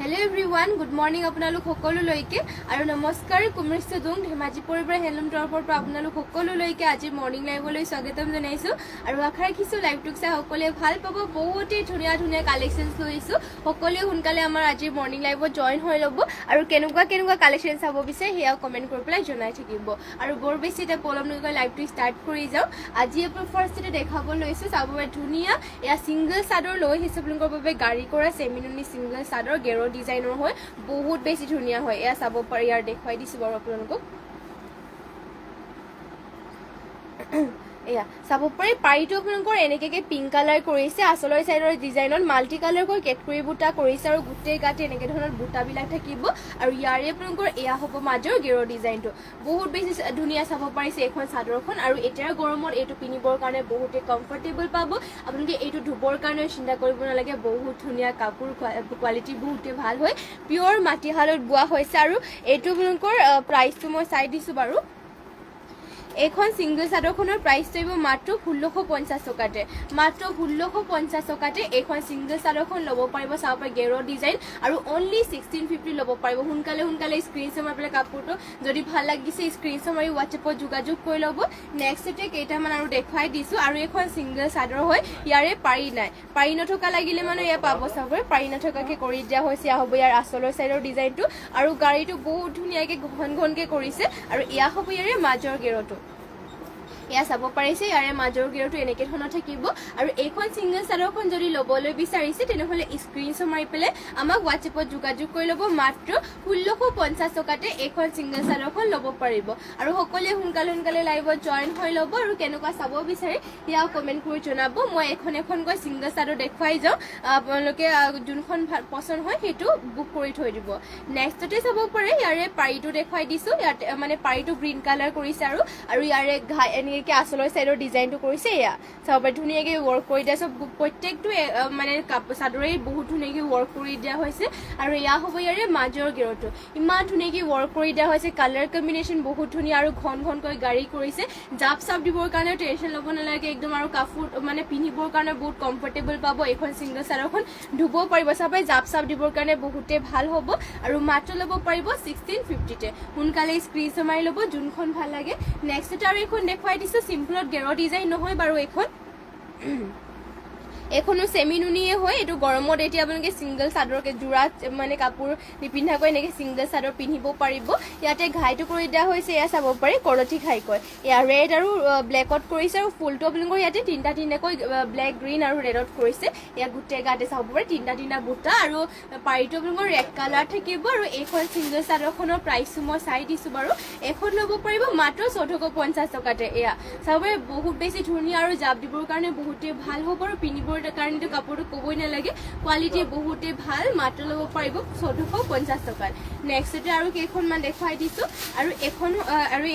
Hello everyone, good morning আপোনালোক সকলোলৈকে আৰু নমস্কাৰ কুমৃষ্টি দুং ধেমাজিপুৰৰ পৰা হেলম টৰপৰ পৰা আপোনালোক সকলোলৈকে আজি মৰ্নিং লাইভলৈ স্বাগতম জনাইছো আৰু আশা ৰাখিছো লাইভটোক চাই সকলোৱে ভাল পাব বহুতেই ধুনীয়া ধুনীয়া কালেকশ্যনছ লৈছো সকলোৱে সোনকালে আমাৰ আজি মৰ্নিং লাইভত জয়েন হৈ ল'ব আৰু কেনেকুৱা কালেকশ্যন চাব বিচাৰে সেয়া কমেন্ট কৰি পেলাই জনাই থাকিব আৰু বৰ বেছি এটা পলম নকৰি লাইভটো ষ্টাৰ্ট কৰি যাও আজি আপোনাৰ ফাৰ্ষ্টতে দেখাব লৈছো চাব ধুনীয়া এয়া সিঙ্গল চাদৰ লৈ হিচাপলৰ বাবে গাড়ী কৰা সেমিনুনি সিঙ্গল চাদৰ গেৰো ডিজাইনৰ হয় বহুত বেছি ধুনীয়া হয় এয়া চাব পাৰি আৰু দেখুৱাই দিছো বাৰু আপোনালোকক এয়া চাব পাৰি পাৰিটো আপোনালোকৰ এনেকৈ পিংক কালাৰ কৰিছে আচলৰ চাইডৰ ডিজাইনত মাল্টি কালাৰ কৰি কেটকুৰি বুটা কৰিছে আৰু গোটেই গাতে এনেকৈ ধৰণৰ বুটাবিলাক থাকিব আৰু ইয়াৰে আপোনালোকৰ এয়া হ'ব মাজৰ গেৰো ডিজাইনটো বহুত বেছি ধুনীয়া চাব পাৰিছে এখন চাদৰখন আৰু এতিয়াৰ গৰমত এইটো পিন্ধিবৰ কাৰণে বহুতে কমফৰ্টেবল পাব আপোনালোকে এইটো ধুবৰ কাৰণে চিন্তা কৰিব নালাগে বহুত ধুনীয়া কাপোৰ কোৱালিটি বহুতে ভাল হয় পিয়ৰ মাটিশালত বোৱা হৈছে আৰু এইটো আপোনালোকৰ প্ৰাইচটো মই চাই দিছো বাৰু এখন সিঙ্গল চাদৰখনৰ প্ৰাইস থাকিব মাত্ৰ 1650 টকাতে মাত্ৰ 1650 টকাতে এখন সিঙ্গল চাদৰখন ল'ব পাৰিব চাব পাৰি গেৰো ডিজাইন আৰু অনলি 1650 ল'ব পাৰিব সোনকালে স্ক্ৰীনশ্বট মাৰি পেলাই কাপোৰটো যদি ভাল লাগিছে স্ক্ৰীনশ্বট মাৰি হোৱাটছএপত যোগাযোগ কৰি ল'ব নেক্সটতে কেইটামান আৰু দেখুৱাই দিছো আৰু এখন সিঙ্গল চাদৰ হয় ইয়াৰে পাৰি নাই পাৰি নথকা লাগিলে মানে এয়া পাব চাব পাৰি নথকাকে কৰি দিয়া হৈছে হ'ব ইয়াৰ আচলৰ চাইডৰ ডিজাইনটো আৰু গাড়ীটো বহুত ধুনীয়াকে ঘনকে কৰিছে আৰু এয়া হ'ব ইয়াৰে মাজৰ গেৰোটো এয়া চাব পাৰিছে ইয়াৰে মাজৰ গেৰোটো এনেকৈ ধৰণৰ থাকিব আৰু এইখন সিঙ্গল চাদৰখন যদি ল'বলৈ বিচাৰিছে তেনেহ'লে স্ক্ৰীনশ্বট মাৰি পেলাই আমাক হোৱাটছএপত যোগাযোগ কৰি ল'ব মাত্ৰ 1650 টকাতে এইখন সিঙ্গল চাদৰখন ল'ব পাৰিব আৰু সকলোৱে সোনকালে লাইভত জয়েন হৈ ল'ব আৰু কেনেকুৱা চাব বিচাৰে সেয়া কমেণ্ট কৰি জনাব মই এখনকৈ সিঙ্গল চাদৰ দেখুৱাই যাওঁ আপোনালোকে যোনখন পচন্দ হয় সেইটো বুক কৰি থৈ দিব নেক্সটতে চাব পাৰে ইয়াৰে পাৰিটো দেখুৱাই দিছো ইয়াতে মানে পাৰিটো গ্ৰীণ কালাৰ কৰিছে আৰু ইয়াৰে এনেকৈ আচলৰ চাইডৰ ডিজাইনটো কৰিছে এয়া চাব পাৰি ধুনীয়াকৈ ৱৰ্ক কৰি দিয়া চব প্ৰত্যেকটো মানে চাদৰেই বহুত ধুনীয়াকৈ ৱৰ্ক কৰি দিয়া হৈছে আৰু এয়া হ'ব ইয়াৰে মাজৰ গেৰোটো ইমান ধুনীয়াকৈ ৱৰ্ক কৰি দিয়া হৈছে কালাৰ কম্বিনেশ্যন বহুত ধুনীয়া আৰু ঘনকৈ গাড়ী কৰিছে জাপ চাপ দিবৰ কাৰণে টেনশ্যন ল'ব নালাগে একদম আৰু কাপোৰ মানে পিন্ধিবৰ কাৰণে বহুত কমফৰ্টেবল পাব এইখন সিঙ্গল চাদৰখন ধুব পাৰিব চাব জাপ চাপ দিবৰ কাৰণে বহুতে ভাল হ'ব আৰু মাত্ৰ ল'ব পাৰিব 1650তে সোনকালে স্ক্ৰীনশ্বট মাৰি ল'ব যোনখন ভাল লাগে নেক্সটতে আৰু এখন দেখুৱাই দিছো সিম্পলত গেৰো ডিজাইন নহয় বাৰু এখনো সেমিনুনিয়ে হয় এইটো গৰমত এতিয়া আপোনালোকে সিঙ্গল চাদৰকে জোৰা মানে কাপোৰ নিপিন্ধাকৈ এনেকৈ সিঙ্গল চাদৰ পিন্ধিব পাৰিব ইয়াতে ঘাইটো কৰি দিয়া হৈছে এয়া চাব পাৰি কৰতি ঘাইকৈ এয়া ৰেড আৰু ব্লেকত কৰিছে আৰু ফুলটো আপোনালোকৰ ইয়াতে তিনিটাকৈ ব্লেক গ্ৰীণ আৰু ৰেডত কৰিছে এয়া গোটেই গাতে চাব পাৰি তিনিটা বুটা আৰু পাৰিটো আপোনালোকৰ ৰেড কালাৰ থাকিব আৰু এইখন সিঙ্গল চাদৰখনৰ প্ৰাইচটো মই চাই দিছো বাৰু এখন ল'ব পাৰিব মাত্ৰ 1450 টকাতে এয়া চাব পাৰি বহুত বেছি ধুনীয়া আৰু জাপ দিবৰ কাৰণে বহুতে ভাল হ'ব আৰু পিন্ধিবৰ কাৰণেতো কাপোৰটো ক'বই নালাগে কোৱালিটি বহুতে ভাল মাত্ৰ ল'ব পাৰিব 1450 টকাত নেক্সটতে আৰু কেইখনমান দেখুৱাই দিছো আৰু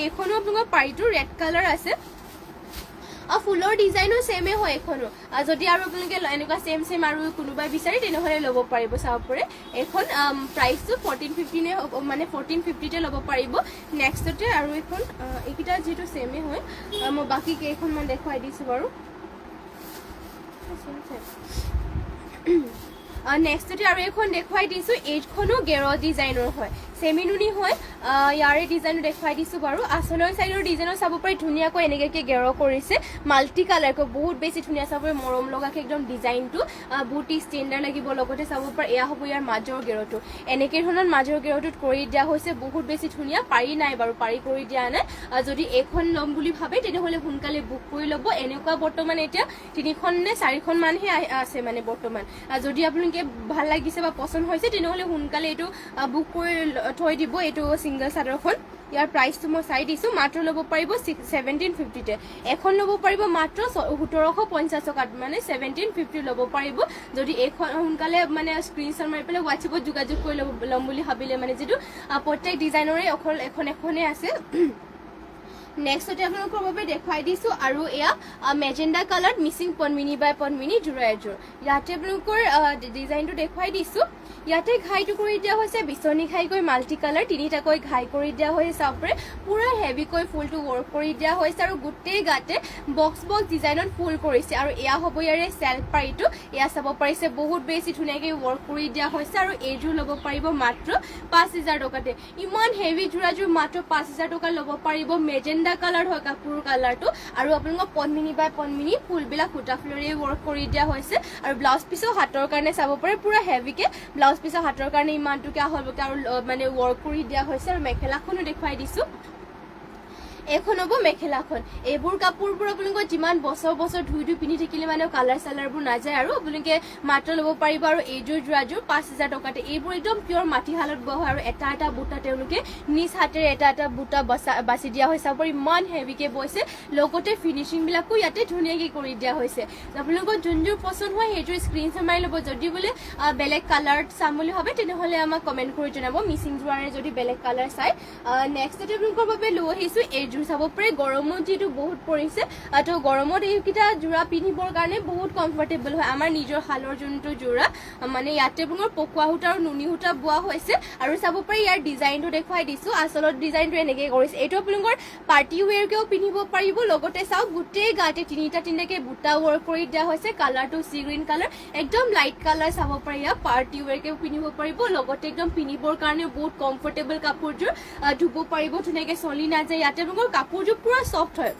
এইখনো আপোনালোকৰ পাৰিটো ৰেড কালাৰ আছে ফুলৰ ডিজাইনো সেমে হয় এখনো যদি আৰু আপোনালোকে এনেকুৱা সেম আৰু কোনোবাই বিচাৰে তেনেহ'লে ল'ব পাৰিব চাব পাৰে এখন প্ৰাইচটো 1450 মানে 1450তে ল'ব পাৰিব নেক্সটতে আৰু এখন এইকেইটা যিটো সেমে হয় মই বাকী কেইখনমান দেখুৱাই দিছো বাৰু নেক্সটতে আৰু এখন দেখুৱাই দিছো এইখনো গেৰো ডিজাইনৰ হয় সেমিনুনি হয় ইয়াৰে ডিজাইনটো দেখুৱাই দিছো বাৰু আচলৰ চাইডৰ ডিজাইনৰ চাব পাৰি ধুনীয়াকৈ এনেকৈ গেৰো কৰিছে মাল্টি কালাৰকৈ বহুত বেছি ধুনীয়া চাব পাৰি মৰম লগাকৈ একদম ডিজাইনটো বহুতে ষ্টেণ্ডাৰ্ড লাগিব লগতে চাব পাৰি এয়া হ'ব ইয়াৰ মাজৰ গেৰোটো এনেকৈ ধৰণৰ মাজৰ গেৰোটোত কৰি দিয়া হৈছে বহুত বেছি ধুনীয়া পাৰি নাই বাৰু পাৰি কৰি দিয়া নাই যদি এখন ল'ম বুলি ভাবে তেনেহ'লে সোনকালে বুক কৰি ল'ব এনেকুৱা বৰ্তমান এতিয়া 3খন নে 4খন মানহে আছে মানে বৰ্তমান যদি আপোনালোকে ভাল লাগিছে বা পছন্দ হৈছে তেনেহ'লে সোনকালে এইটো বুক কৰি থৈ দিব এইটো সিঙ্গল চাদৰখন ইয়াৰ প্ৰাইচটো মই চাই দিছো মাত্ৰ ল'ব পাৰিব 1750তে এখন ল'ব পাৰিব মাত্ৰ 1750 টকাত মানে 1750 ল'ব পাৰিব যদি এখন সোনকালে মানে স্ক্ৰীনশ্বট মাৰি পেলাই হোৱাটছএপত যোগাযোগ কৰি ল'ম বুলি ভাবিলে মানে যিটো প্ৰত্যেক ডিজাইনৰে এখনে আছে নেক্সটতে আপোনালোকৰ বাবে দেখুৱাই দিছোঁ আৰু এয়া মেজেণ্ডা কালাৰত মিচিং পনমিনি বাই পনমিনি যোৰা এযোৰ ইয়াতে আপোনালোকৰ ডিজাইনটো দেখুৱাই দিছোঁ ইয়াতে ঘাইটো কৰি দিয়া হৈছে বিচনী ঘাইকৈ মাল্টি কালাৰ তিনিটাকৈ ঘাই কৰি দিয়া হৈছে চাপৰে পুৰা হেভিকৈ ফুলটো ৱৰ্ক কৰি দিয়া হৈছে আৰু গোটেই গাতে বক্স ডিজাইনত ফুল কৰিছে আৰু এয়া হ'ব ইয়াৰে চেল্ফ পাৰিটো এয়া চাব পাৰিছে বহুত বেছি ধুনীয়াকৈ ৱৰ্ক কৰি দিয়া হৈছে আৰু এইযোৰ ল'ব পাৰিব মাত্ৰ 5000 টকাতে ইমান হেভি যোৰাযোৰ মাত্ৰ 5000 টকা ল'ব পাৰিব মেজেণ্ডা কালাৰ হয় কাপোৰ কালাৰটো আৰু আপোনালোকৰ পনমিনি বাই পনমিনি ফুলবিলাক সূতা ফুলেৰে ৱৰ্ক কৰি দিয়া হৈছে আৰু ব্লাউজ পিছো হাতৰ কাৰণে চাব পাৰে পুৰা হেভিকে ব্লাউজ পিছৰ হাতৰ কাৰণে ইমানটোকে হ'ল আৰু মানে ৱৰ্ক কৰি দিয়া হৈছে আৰু মেখেলাখনো দেখুৱাই দিছোঁ এখন হ'ব মেখেলাখন এইবোৰ কাপোৰবোৰ আপোনালোকৰ যিমান বছৰ ধুই পিন্ধি থাকিলে মানে কালাৰ চালাৰবোৰ নাযায় আৰু আপোনালোকে মাত্ৰ ল'ব পাৰিব আৰু এইযোৰ যোৰাযোৰ 5000 টকাতে এইবোৰ একদম পিয়ৰ মাটিশালত বোৱা হয় আৰু এটা বুটা তেওঁলোকে নিজ হাতেৰে এটা বুটা বাছি দিয়া হৈছে আৰু ইমান হেভিকে বৈছে লগতে ফিনিচিংবিলাকো ইয়াতে ধুনীয়াকৈ কৰি দিয়া হৈছে আপোনালোকৰ যোনযোৰ পচন্দ হয় সেইযোৰ স্ক্ৰীনশ্বট মাৰি ল'ব যদি বোলে বেলেগ কালাৰ চাম বুলি ভাবে তেনেহ'লে আমাক কমেণ্ট কৰি জনাব মিচিং যোৰাৰে যদি বেলেগ কালাৰ চাই নেক্সটতে আপোনালোকৰ বাবে লৈ আহিছোঁ এইযোৰ চাব পাৰে গৰমত যিটো বহুত পৰিছে তো গৰমত এইকেইটা যোৰা পিন্ধিবৰ কাৰণে বহুত কমফৰ্টেবল হয় আমাৰ নিজৰ শালৰ যোনটো যোৰা মানে ইয়াতে আপোনাৰ পকোৱা সূতা আৰু নুনি সূতা বোৱা হৈছে আৰু চাব পাৰে ইয়াৰ ডিজাইনটো দেখুৱাই দিছোঁ আচলত ডিজাইনটো এনেকৈ কৰিছে এইটো আপোনালোকৰ পাৰ্টি ৱেৰকেও পিন্ধিব পাৰিব লগতে চাওক গোটেই গাতে তিনিটাকৈ বুটা ৱৰ্ক কৰি দিয়া হৈছে কালাৰটো চি গ্ৰীণ কালাৰ একদম লাইট কালাৰ চাব পাৰে ইয়াৰ পাৰ্টি ৱেৰকেও পিন্ধিব পাৰিব লগতে একদম পিন্ধিবৰ কাৰণে বহুত কমফৰ্টেবল কাপোৰযোৰ ধুব পাৰিব ধুনীয়াকৈ চলি নাযায় ইয়াতে আপোনালোকৰ কাপোৰযোৰ পুৰা সফ্ট হয়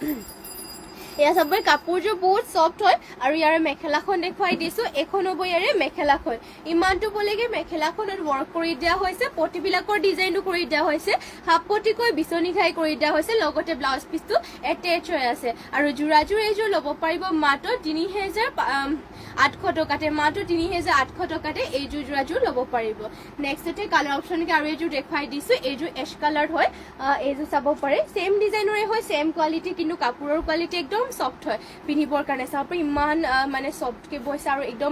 এয়া চাবই কাপোৰযোৰ বহুত সফ্ট হয় আৰু ইয়াৰ মেখেলাখন দেখুৱাই দিছোঁ এখন হ'ব ইয়াৰে মেখেলাখন ইমানটো বলেগে মেখেলাখনত ৱৰ্ক কৰি দিয়া হৈছে পটিবিলাকৰ ডিজাইনটো কৰি দিয়া হৈছে হাফ পটিকৈ বিচনী ঘাই কৰি দিয়া হৈছে লগতে ব্লাউজ পিচটো এটেচ হৈ আছে আৰু যোৰাযোৰ এইযোৰ ল'ব পাৰিব মাত্ৰ 3800 টকাতে মাত্ৰ 3800 টকাতে এইযোৰ যোৰাযোৰ ল'ব পাৰিব নেক্সটতে কালাৰ অপশ্যনকে আৰু এইযোৰ দেখুৱাই দিছোঁ এইযোৰ এছ কালাৰ হয় এইযোৰ চাব পাৰে ছেম ডিজাইনৰে হয় ছেম কোৱালিটি কিন্তু কাপোৰৰ কোৱালিটি একদম সফ্ট হয় পিন্ধিবৰ কাৰণে চাব পাৰে ইমান মানে সফ্টকৈ বৈছে আৰু একদম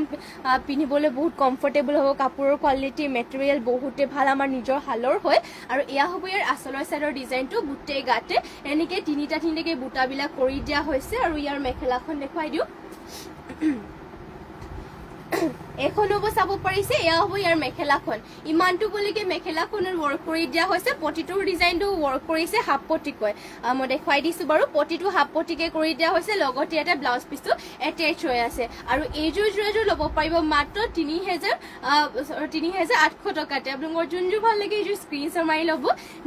পিন্ধিবলৈ বহুত কমফৰ্টেবল হ'ব কাপোৰৰ কোৱালিটি মেটেৰিয়েল বহুতে ভাল আমাৰ নিজৰ শালৰ হয় আৰু এয়া হ'ব ইয়াৰ আচলৰ চাইডৰ ডিজাইনটো গোটেই গাতে এনেকৈ তিনিটাকৈ বুটাবিলাক কৰি দিয়া হৈছে আৰু ইয়াৰ মেখেলাখন দেখুৱাই দিওঁ এখন হ'ব চাব পাৰিছে এয়া হ'ব ইয়াৰ মেখেলাখন ইমানটো বলিকে মেখেলাখনৰ ৱৰ্ক কৰি দিয়া হৈছে পটিটোৰ ডিজাইনটো ৱৰ্ক কৰিছে হাফ পটিকৈ মই দেখুৱাই দিছোঁ বাৰু পটিটো হাফ পটিকে কৰি দিয়া হৈছে লগতে এটা ব্লাউজ পিচটো এটেচ হৈ আছে আৰু এইযোৰ যোৰাযোৰ ল'ব পাৰিব মাত্ৰ 3800 টকাতে আপোনালোকৰ যোনযোৰ ভাল লাগে এইযোৰ স্ক্ৰীনশ্বট মাৰি ল'ব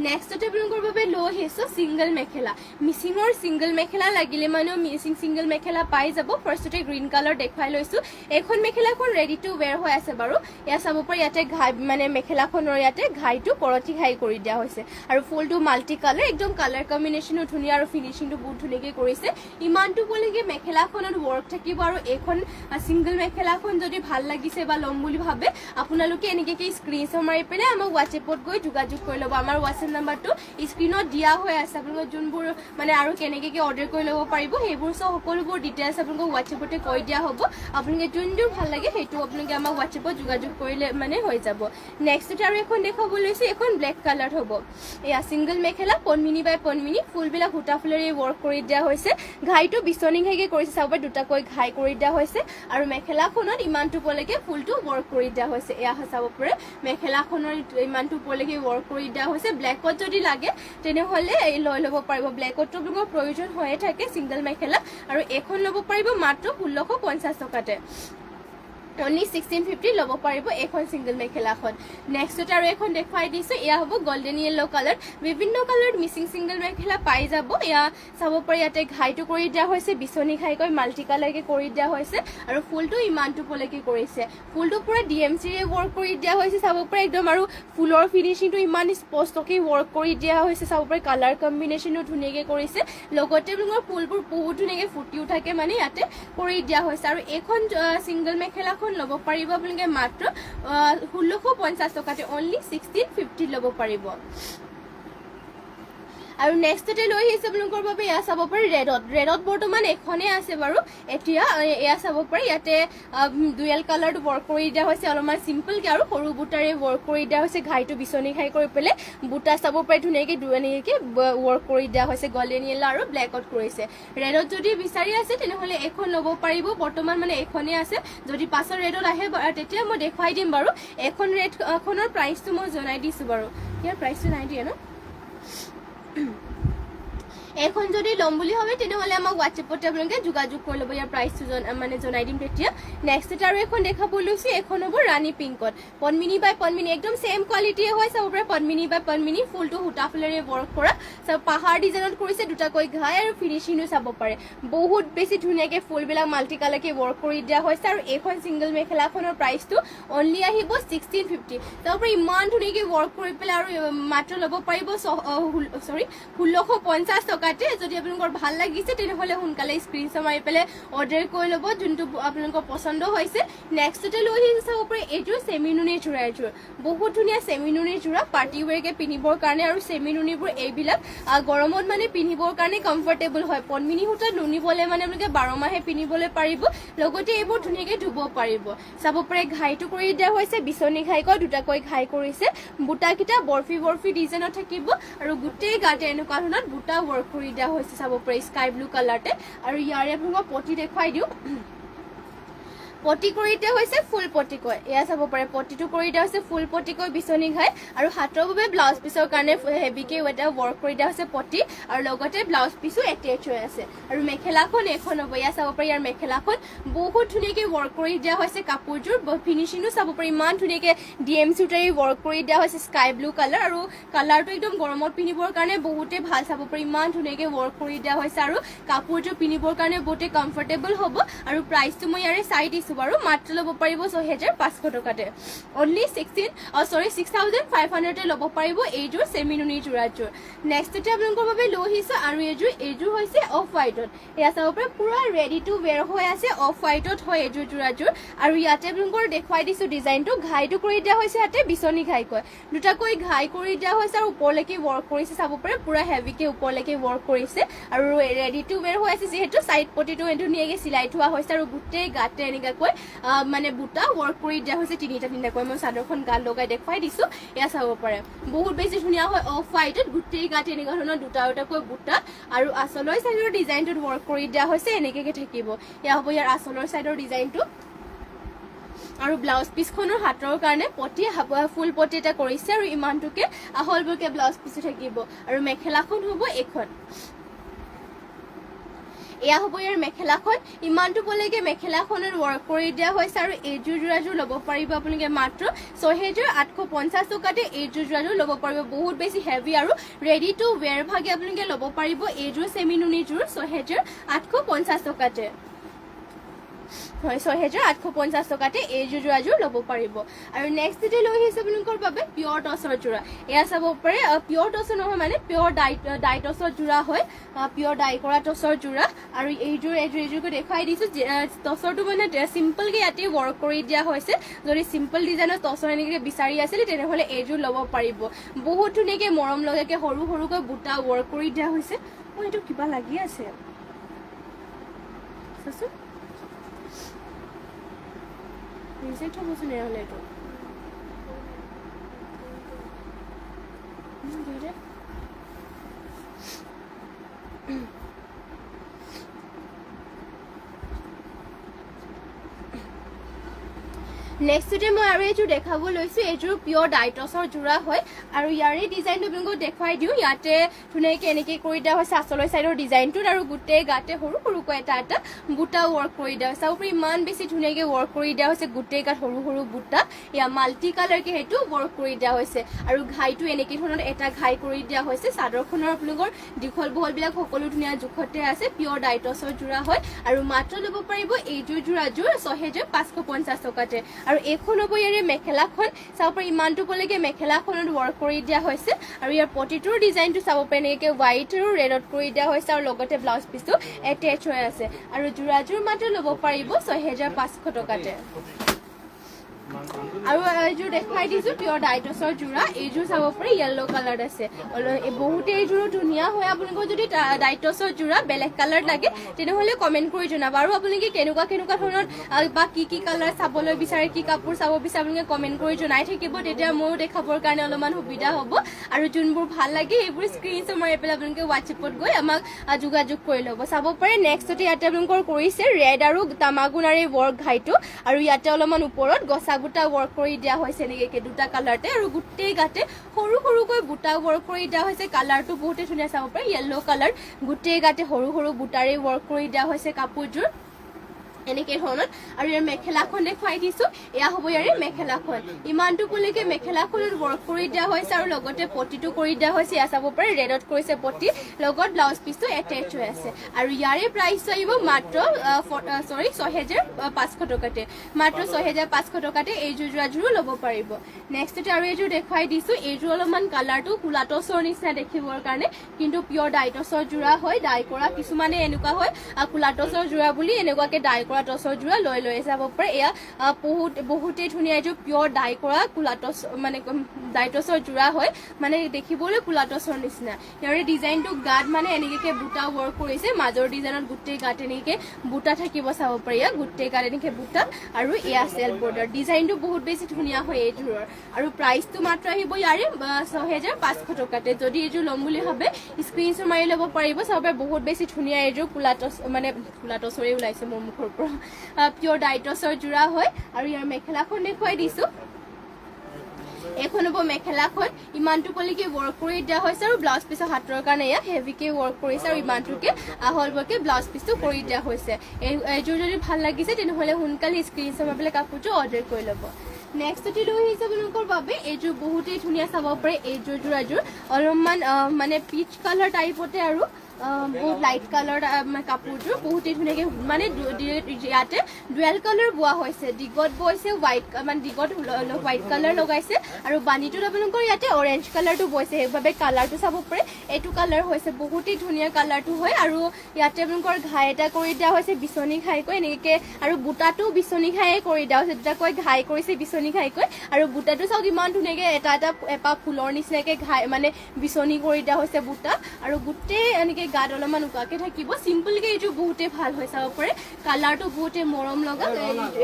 নেক্সটতে আপোনালোকৰ বাবে লৈ আহিছোঁ ছিংগল মেখেলা মিচিঙৰ ছিংগল মেখেলা লাগিলে মানুহ মিচিং ছিংগল মেখেলা পাই যাব ফাৰ্ষ্টতে গ্ৰীণ কালাৰ দেখুৱাই লৈছোঁ এখন মেখেলাখন ৰেডি টু ৱেৰ হৈ আছে বাৰু এয়া চাব পাৰে ইয়াতে ঘাই মানে মেখেলাখনৰ ইয়াতে ঘাইটো কৰতি ঘাই কৰি দিয়া হৈছে আৰু ফুলটো মাল্টি কালাৰ একদম কালাৰ কম্বিনেশ্যনো ধুনীয়া আৰু ফিনিচিংটো বহুত ধুনীয়াকৈ কৰিছে ইমানটো বলিকে মেখেলাখনত ৱৰ্ক থাকিব আৰু এইখন ছিংগল মেখেলাখন যদি ভাল লাগিছে বা ল'ম বুলি ভাবে আপোনালোকে এনেকৈ স্ক্ৰীনশ্বট মাৰি পেলাই আমাক হোৱাটছএপত গৈ যোগাযোগ কৰি ল'ব আমাৰ হোৱাটছএপ নাম্বাৰটো স্ক্ৰীনত দিয়া হৈ আছে আপোনালোকৰ যোনবোৰ মানে আৰু কেনেকৈ অৰ্ডাৰ কৰি ল'ব পাৰিব সেইবোৰ চব সকলোবোৰ ডিটেইলছ আপোনালোকক হোৱাটছএপতে কৈ দিয়া হ'ব আপোনালোকে যোনযোৰ ভাল লাগে সেইটো আপোনালোকে আমাক হোৱাটছএপত যোগাযোগ কৰিলে মানে হৈ যাব নেক্সটতে আৰু এখন দেখাব লৈছোঁ এখন ব্লেক কালাৰ হ'ব এয়া ছিংগল মেখেলা পনমিনি বাই পনমিনি ফুলবিলাক সূতা ফুলেৰে ৱৰ্ক কৰি দিয়া হৈছে ঘাইটো বিচনী ঘাইকৈ কৰিছে চাব পাৰে দুটাকৈ ঘাই কৰি দিয়া হৈছে আৰু মেখেলাখনত ইমানটো পলৈকে ফুলটো ৱৰ্ক কৰি দিয়া হৈছে এয়া চাব পাৰে মেখেলাখনৰ ইমানটো পলৈকে ৱৰ্ক কৰি দিয়া হৈছে ব্লেকত যদি লাগে তেনেহ'লে লৈ ল'ব পাৰিব ব্লেকতটো আপোনালোকৰ প্ৰয়োজন হৈয়ে থাকে ছিংগল মেখেলা আৰু এখন ল'ব পাৰিব মাত্ৰ 1650 টকাতে only 1650 ল'ব পাৰিব এখন ছিংগল মেখেলাখন নেক্সটতে আৰু এখন দেখুৱাই দিছোঁ এয়া হ'ব গোল্ডেন য়েল্লো কালাৰ বিভিন্ন কালাৰত মিচিং ছিংগল মেখেলা পাই যাব এয়া চাব পাৰে ইয়াতে ঘাইটো কৰি দিয়া হৈছে বিচনী ঘাইকৈ মাল্টি কালাৰকৈ কৰি দিয়া হৈছে আৰু ফুলটো ইমানটো পলৈকে কৰিছে ফুলটো পুৰা DMCৰে ৱৰ্ক কৰি দিয়া হৈছে চাব পাৰে একদম আৰু ফুলৰ ফিনিচিংটো ইমান স্পষ্টকৈ ৱৰ্ক কৰি দিয়া হৈছে চাব পাৰে কালাৰ কম্বিনেশ্যনো ধুনীয়াকৈ কৰিছে লগতে আপোনালোকৰ ফুলবোৰ বহুত ধুনীয়াকৈ ফুটি উঠাকে মানে ইয়াতে কৰি দিয়া হৈছে আৰু এইখন ছিংগল মেখেলাখন ল'ব পাৰিব আপোনালোকে মাত্ৰ 1650 টকাতে only 1650 ল'ব পাৰিব আৰু নেক্সটতে লৈ আহিছে আপোনালোকৰ বাবে এয়া চাব পাৰি ৰেডত বৰ্তমান এখনে আছে বাৰু এতিয়া এয়া চাব পাৰি ইয়াতে ডুৱেল কালাৰটো ৱৰ্ক কৰি দিয়া হৈছে অলপমান চিম্পলকৈ আৰু সৰু বুটাৰে ৱৰ্ক কৰি দিয়া হৈছে ঘাইটো বিচনী খাই কৰি পেলাই বুটা চাব পাৰি ধুনীয়াকৈ এনেকৈ ৱৰ্ক কৰি দিয়া হৈছে গল্ডেন য়েল্লো আৰু ব্লেকত কৰিছে ৰেডত যদি বিচাৰি আছে তেনেহ'লে এখন ল'ব পাৰিব বৰ্তমান মানে এখনেই আছে যদি পাছৰ ৰেডত আহে তেতিয়া মই দেখুৱাই দিম বাৰু এখন ৰেডখনৰ প্ৰাইচটো মই জনাই দিছোঁ বাৰু ইয়াৰ প্ৰাইচটো নাই দিয়ে ন এখন যদি ল'ম বুলি ভাবে তেনেহ'লে আমাক হোৱাটছএপতে আপোনালোকে যোগাযোগ কৰি ল'ব ইয়াৰ প্ৰাইচটো মানে জনাই দিম তেতিয়া নেক্সট আৰু এখন দেখাব লৈছোঁ এখন হ'ব ৰাণী পিংকত পদ্মিনী বাই পদ্মিনী একদম ছেম কোৱালিটিয়ে হয় চাব পাৰে পদ্মিনী বাই পদ্মিনী ফুলটো সূতা ফুলেৰে ৱৰ্ক কৰা চাব পাহাৰ ডিজাইনত কৰিছে দুটাকৈ ঘাই আৰু ফিনিচিঙো চাব পাৰে বহুত বেছি ধুনীয়াকৈ ফুলবিলাক মাল্টি কালাৰকৈ ৱৰ্ক কৰি দিয়া হৈছে আৰু এইখন ছিংগল মেখেলাখনৰ প্ৰাইচটো অনলি আহিব 1650 তাৰ পৰা ইমান ধুনীয়াকৈ ৱৰ্ক কৰি পেলাই আৰু মাত্ৰ ল'ব পাৰিব 1650 টকা যদি আপোনালোকৰ ভাল লাগিছে তেনেহ'লে সোনকালে স্ক্ৰীনশ্বট মাৰি পেলাই অৰ্ডাৰ কৰি ল'ব যোনটো আপোনালোকৰ পচন্দ হৈছে নেক্সটতে লৈ আহিছে চাব পাৰে এইযোৰ চেমিনুনি যোৰা এযোৰ বহুত ধুনীয়া চেমিনুনি যোৰা পাৰ্টি ৱেৰকে পিন্ধিবৰ কাৰণে আৰু চেমিনুনিবোৰ এইবিলাক গৰমত মানে পিন্ধিবৰ কাৰণে কমফৰ্টেবল হয় পদ্মিনী সূতা নুনিবলৈ মানে আপোনালোকে 12 মাহে পিন্ধিবলৈ পাৰিব লগতে এইবোৰ ধুনীয়াকৈ ধুব পাৰিব চাব পাৰে ঘাইটো কৰি দিয়া হৈছে বিচনী ঘাইকৈ দুটাকৈ ঘাই কৰিছে বুটাকেইটা বৰফি ডিজাইনত থাকিব আৰু গোটেই গাতে এনেকুৱা ধৰণৰ বুটা ৱৰ্ক কৰি দিয়া হৈছে চাব পাৰে স্কাই ব্লু কালাৰতে আৰু ইয়াৰে আপোনাক পটি দেখুৱাই দিওঁ পটি কৰি দিয়া হৈছে ফুল পটিকৈ এয়া চাব পাৰে পটিটো কৰি দিয়া হৈছে ফুল পটিকৈ বিচনী ঘাই আৰু হাতৰ বাবে ব্লাউজ পিছৰ কাৰণে হেভিকে এটা ৱৰ্ক কৰি দিয়া হৈছে পটি আৰু লগতে ব্লাউজ পিছো এটেচ হৈ আছে আৰু মেখেলাখন এখন হ'ব এয়া চাব পাৰে ইয়াৰ মেখেলাখন বহুত ধুনীয়াকৈ ৱৰ্ক কৰি দিয়া হৈছে কাপোৰযোৰ ফিনিচিঙো চাব পাৰে ইমান ধুনীয়াকৈ ডিএম সূতাৰে ৱৰ্ক কৰি দিয়া হৈছে স্কাই ব্লু কালাৰ আৰু কালাৰটো একদম গৰমত পিন্ধিবৰ কাৰণে বহুতেই ভাল চাব পাৰে ইমান ধুনীয়াকৈ ৱৰ্ক কৰি দিয়া হৈছে আৰু কাপোৰযোৰ পিন্ধিবৰ কাৰণে বহুতেই কমফৰ্টেবল হ'ব আৰু প্ৰাইচটো মই ইয়াৰে চাই দিছোঁ বাৰু মাত্ৰ ল'ব পাৰিব 6500 টকাতে অনলি 6500 ল'ব পাৰিব এইযোৰ চেমিনুনি যোৰাযোৰ নেক্সটতে আপোনালোকৰ বাবে লৈ আহিছোঁ আৰু এইযোৰ হৈছে অফ হোৱাইটত এয়া চাব পাৰে পুৰা ৰেডি টু ৱেৰ হৈ আছে অফ হোৱাইটত হয় এইযোৰ যোৰাযোৰ আৰু ইয়াতে আপোনালোকৰ দেখুৱাই দিছোঁ ডিজাইনটো ঘাইটো কৰি দিয়া হৈছে ইয়াতে বিচনী ঘাইকৈ দুটাকৈ ঘাই কৰি দিয়া হৈছে আৰু ওপৰলৈকে ৱৰ্ক কৰিছে চাব পাৰে পুৰা হেভিকে ওপৰলৈকে ৱৰ্ক কৰিছে আৰু ৰেডি টু ৱেৰ হৈ আছে যিহেতু চাইড পটিটো ধুনীয়াকৈ চিলাই থোৱা হৈছে আৰু গোটেই গাতে এনেকুৱাকৈ মানে বুটা ৱৰ্ক কৰি দিয়া হৈছে তিনিটাকৈ মই চাদৰখন গাত লগাই দেখুৱাই দিছোঁ এয়া চাব পাৰে বহুত বেছি ধুনীয়া হয় অফ হোৱাইটত গোটেই গাত এনেকুৱা ধৰণৰ দুটাকৈ বুটা আৰু আঁচলৰ চাইডৰ ডিজাইনটোত ৱৰ্ক কৰি দিয়া হৈছে এনেকৈ থাকিব এয়া হ'ব ইয়াৰ আঁচলৰ চাইডৰ ডিজাইনটো আৰু ব্লাউজ পিছখনৰ হাতৰ কাৰণে পটি ফুল পটি এটা কৰিছে আৰু ইমানটোকে আহলবৰকে ব্লাউজ পিছো থাকিব আৰু মেখেলাখন হ'ব এখন এয়া হ'ব ইয়াৰ মেখেলাখন ইমানটো পলৈকে মেখেলাখনত ৱৰ্ক কৰি দিয়া হৈছে আৰু এইযোৰ যোৰাযোৰ ল'ব পাৰিব আপোনালোকে মাত্ৰ 6850 টকাতে এইযোৰ যোৰাযোৰ ল'ব পাৰিব বহুত বেছি হেভি আৰু ৰেডি টু ৱেৰ ভাগে আপোনালোকে ল'ব পাৰিব এইযোৰ চেমিনুনিযোৰ 6850 টকাতে হয় 6850 টকাতে এইযোৰ যোৰাযোৰ ল'ব পাৰিব আৰু নেক্সট ডে লৈ আহিছে আপোনালোকৰ বাবে পিয়ৰ টছৰ যোৰা এয়া চাব পাৰে পিয়ৰ টছৰ নহয় মানে পিয়ৰ ডাই টছৰ যোৰা হয় পিয়ৰ ডাই কৰা টছৰ যোৰা আৰু এইযোৰকৈ দেখুৱাই দিছোঁ টছৰটো মানে চিম্পলকৈ ইয়াতে ৱৰ্ক কৰি দিয়া হৈছে যদি চিম্পল ডিজাইনৰ টছৰ এনেকৈ বিচাৰি আছিলে তেনেহ'লে এইযোৰ ল'ব পাৰিব বহুত ধুনীয়াকৈ মৰম লগাকৈ সৰুকৈ বুটা ৱৰ্ক কৰি দিয়া হৈছে মোৰ এইটো কিবা লাগি আছে চাচোন ৰিজেক্ট হ'বচোন নহ'লে এইটো নেক্সটতে মই আৰু এইযোৰ দেখাব লৈছোঁ এইযোৰ পিয়ৰ ডাইটছৰ যোৰা হয় আৰু ইয়াৰে ডিজাইনটো আপোনালোকক দেখুৱাই দিওঁ ইয়াতে ধুনীয়াকৈ এনেকৈ কৰি দিয়া হৈছে আঁচলৰ চাইডৰ ডিজাইনটোত আৰু গোটেই গাতে সৰুকৈ এটা বুটা ৱৰ্ক কৰি দিয়া হৈছে আৰু ইমান বেছি ধুনীয়াকৈ ৱৰ্ক কৰি দিয়া হৈছে গোটেই গাত সৰু বুটা এয়া মাল্টি কালাৰকৈ সেইটো ৱৰ্ক কৰি দিয়া হৈছে আৰু ঘাইটো এনেকৈ ধৰণৰ এটা ঘাই কৰি দিয়া হৈছে চাদৰখনৰ আপোনালোকৰ দীঘল বহলবিলাক সকলো ধুনীয়া জোখতে আছে পিয়ৰ ডাইটছৰ যোৰা হয় আৰু মাত্ৰ ল'ব পাৰিব এইযোৰ যোৰাযোৰ 6550 টকাতে আৰু এইখন হ'ব ইয়াৰে মেখেলাখন চাব পাৰে ইমানটো পলৈকে মেখেলাখনত ৱৰ্ক কৰি দিয়া হৈছে আৰু ইয়াৰ পটিটোৰ ডিজাইনটো চাব পাৰে এনেকৈ হোৱাইট আৰু ৰেডত কৰি দিয়া হৈছে আৰু লগতে ব্লাউজ পিচটো এটেচ হৈ আছে আৰু যোৰাযোৰ মাত্ৰ ল'ব পাৰিব 6500 টকাতে আৰু এইযোৰ দেখাই দিছো পিয়ৰ ডাইটছৰ যোৰা এইযোৰ চাব পাৰি য়েল্লো কালাৰ আছে বহুতে এইযোৰো ধুনীয়া হয় আপোনালোকৰ যদি ডাইটছৰ যোৰা বেলেগ কালাৰ লাগে তেনেহ'লে কমেণ্ট কৰি জনাব আৰু আপোনালোকে কেনেকুৱা ধৰণৰ বা কি কালাৰ চাবলৈ বিচাৰে কি কাপোৰ চাব বিচাৰে আপোনালোকে কমেণ্ট কৰি জনাই থাকিব তেতিয়া ময়ো দেখাবৰ কাৰণে অলপমান সুবিধা হ'ব আৰু যোনবোৰ ভাল লাগে সেইবোৰ স্ক্ৰীনশ্বট মাৰি পেলাই আপোনালোকে হোৱাটছএপত গৈ আমাক যোগাযোগ কৰি ল'ব চাব পাৰে নেক্সটতে ইয়াতে আপোনালোকৰ কৰিছে ৰেড আৰু তামাগুনাৰ এই ৱৰ্ক ঘাইটো আৰু ইয়াতে অলপমান ওপৰত গছা বুটা ৱৰ্ক কৰি দিয়া হৈছে এনেকৈ দুটা কালাৰতে আৰু গোটেই গাতে সৰুকৈ বুটা ৱৰ্ক কৰি দিয়া হৈছে কালাৰটো বহুতে ধুনীয়া চাব পাৰে য়েল্লো কালাৰ গোটেই গাতে সৰু বুটাৰে ৱৰ্ক কৰি দিয়া হৈছে কাপোৰযোৰ এনেকে ধৰণৰ আৰু ইয়াৰ মেখেলাখন দেখুৱাই দিছো এয়া হ'ব ইয়াৰে মেখেলাখন ইমানটো পুলিকে মেখেলাখনত ৱৰ্ক কৰি দিয়া হৈছে আৰু লগতে পটিটো কৰি দিয়া হৈছে এয়া চাব পাৰে ৰেডত কৰিছে পটি লগত ব্লাউজ পিচটো এটেচ হৈ আছে আৰু ইয়াৰে প্ৰাইচ আহিব মাত্ৰ 6500 টকাতে মাত্ৰ 6500 টকাতে এইযোৰ যোৰাযোৰো ল'ব পাৰিব নেক্সটতে আৰু এইযোৰ দেখুৱাই দিছো এইযোৰ অলপমান কালাৰটো কুলাটছৰ নিচিনা দেখিবৰ কাৰণে কিন্তু পিয়ৰ ডাইটছৰ যোৰা হয় ডাই কৰা কিছুমানে এনেকুৱা হয় কুলাটছৰ যোৰা বুলি এনেকুৱাকে ডাই টছৰ যোৰা লৈ যাব পাৰে এয়া বহুতেই ধুনীয়া এইযোৰ পিয়ৰ ডাই কৰা কুলাটছ মানে ডাইটছৰ যোৰা হয় মানে দেখিবলৈ কুলাটছৰ নিচিনা ইয়াৰে ডিজাইনটো গাত মানে এনেকৈ বুটা ৱৰ্ক কৰিছে মাজৰ ডিজাইনত গোটেই গাত এনেকৈ বুটা থাকিব চাব পাৰে ইয়াত গোটেই গাত এনেকৈ বুটা আৰু এয়া চেল বৰ্ডাৰ ডিজাইনটো বহুত বেছি ধুনীয়া হয় এইযোৰৰ আৰু প্ৰাইচটো মাত্ৰ আহিব ইয়াৰে 6500 টকাতে যদি এইযোৰ ল'ম বুলি ভাবে স্ক্ৰীনশ্বট মাৰি ল'ব পাৰিব চাব পাৰে বহুত বেছি ধুনীয়া এইযোৰ কুলাটছ মানে কুলাটছৰে ওলাইছে মোৰ মুখৰ পৰা পিয়ৰ ডাইটছৰ যোৰা হয় আৰু ইয়াৰ মেখেলাখন দেখুৱাই দিছো এখন হ'ব মেখেলাখন ইমানটো পলিকে ৱৰ্ক কৰি দিয়া হৈছে আৰু ব্লাউজ পিছৰ হাতৰ কাৰণে এয়া হেভিকে ৱৰ্ক কৰিছে আৰু ইমানটোকে আহলবকে ব্লাউজ পিচটো কৰি দিয়া হৈছে এইযোৰ যদি ভাল লাগিছে তেনেহ'লে সোনকালে স্ক্ৰীনশ্বট মাৰি পেলাই কাপোৰটো অৰ্ডাৰ কৰি ল'ব নেক্সটতে লৈ আহিছে আপোনালোকৰ বাবে এইযোৰ বহুতেই ধুনীয়া চাব পাৰে এইযোৰ যোৰাযোৰ অলপমান মানে পিচ কালাৰ টাইপতে আৰু বহুত লাইট কালাৰ কাপোৰযোৰ বহুতেই ধুনীয়াকৈ মানে ইয়াতে ডুৱেল কালাৰ বোৱা হৈছে দিগত বৈছে হোৱাইট মানে দিগত হোৱাইট কালাৰ লগাইছে আৰু বাণীটোত আপোনালোকৰ ইয়াতে অৰেঞ্জ কালাৰটো বৈছে সেইবাবে কালাৰটো চাব পাৰে এইটো কালাৰ হৈছে বহুতেই ধুনীয়া কালাৰটো হয় আৰু ইয়াতে আপোনালোকৰ ঘাই এটা কৰি দিয়া হৈছে বিচনী ঘাইকৈ এনেকৈ আৰু বুটাটো বিচনী ঘাইয়ে কৰি দিয়া হৈছে দুটাকৈ ঘাই কৰিছে বিচনী ঘাইকৈ আৰু বুটাটো চাওক ইমান ধুনীয়াকৈ এটা এপাহ ফুলৰ নিচিনাকৈ ঘাই মানে বিচনী কৰি দিয়া হৈছে বুটা আৰু গোটেই এনেকৈ গাত অলপমান উকাকে থাকিব চিম্পলকে এইযোৰ বহুতেই ভাল হৈ চাব পাৰে কালাৰটো বহুতেই মৰম লগা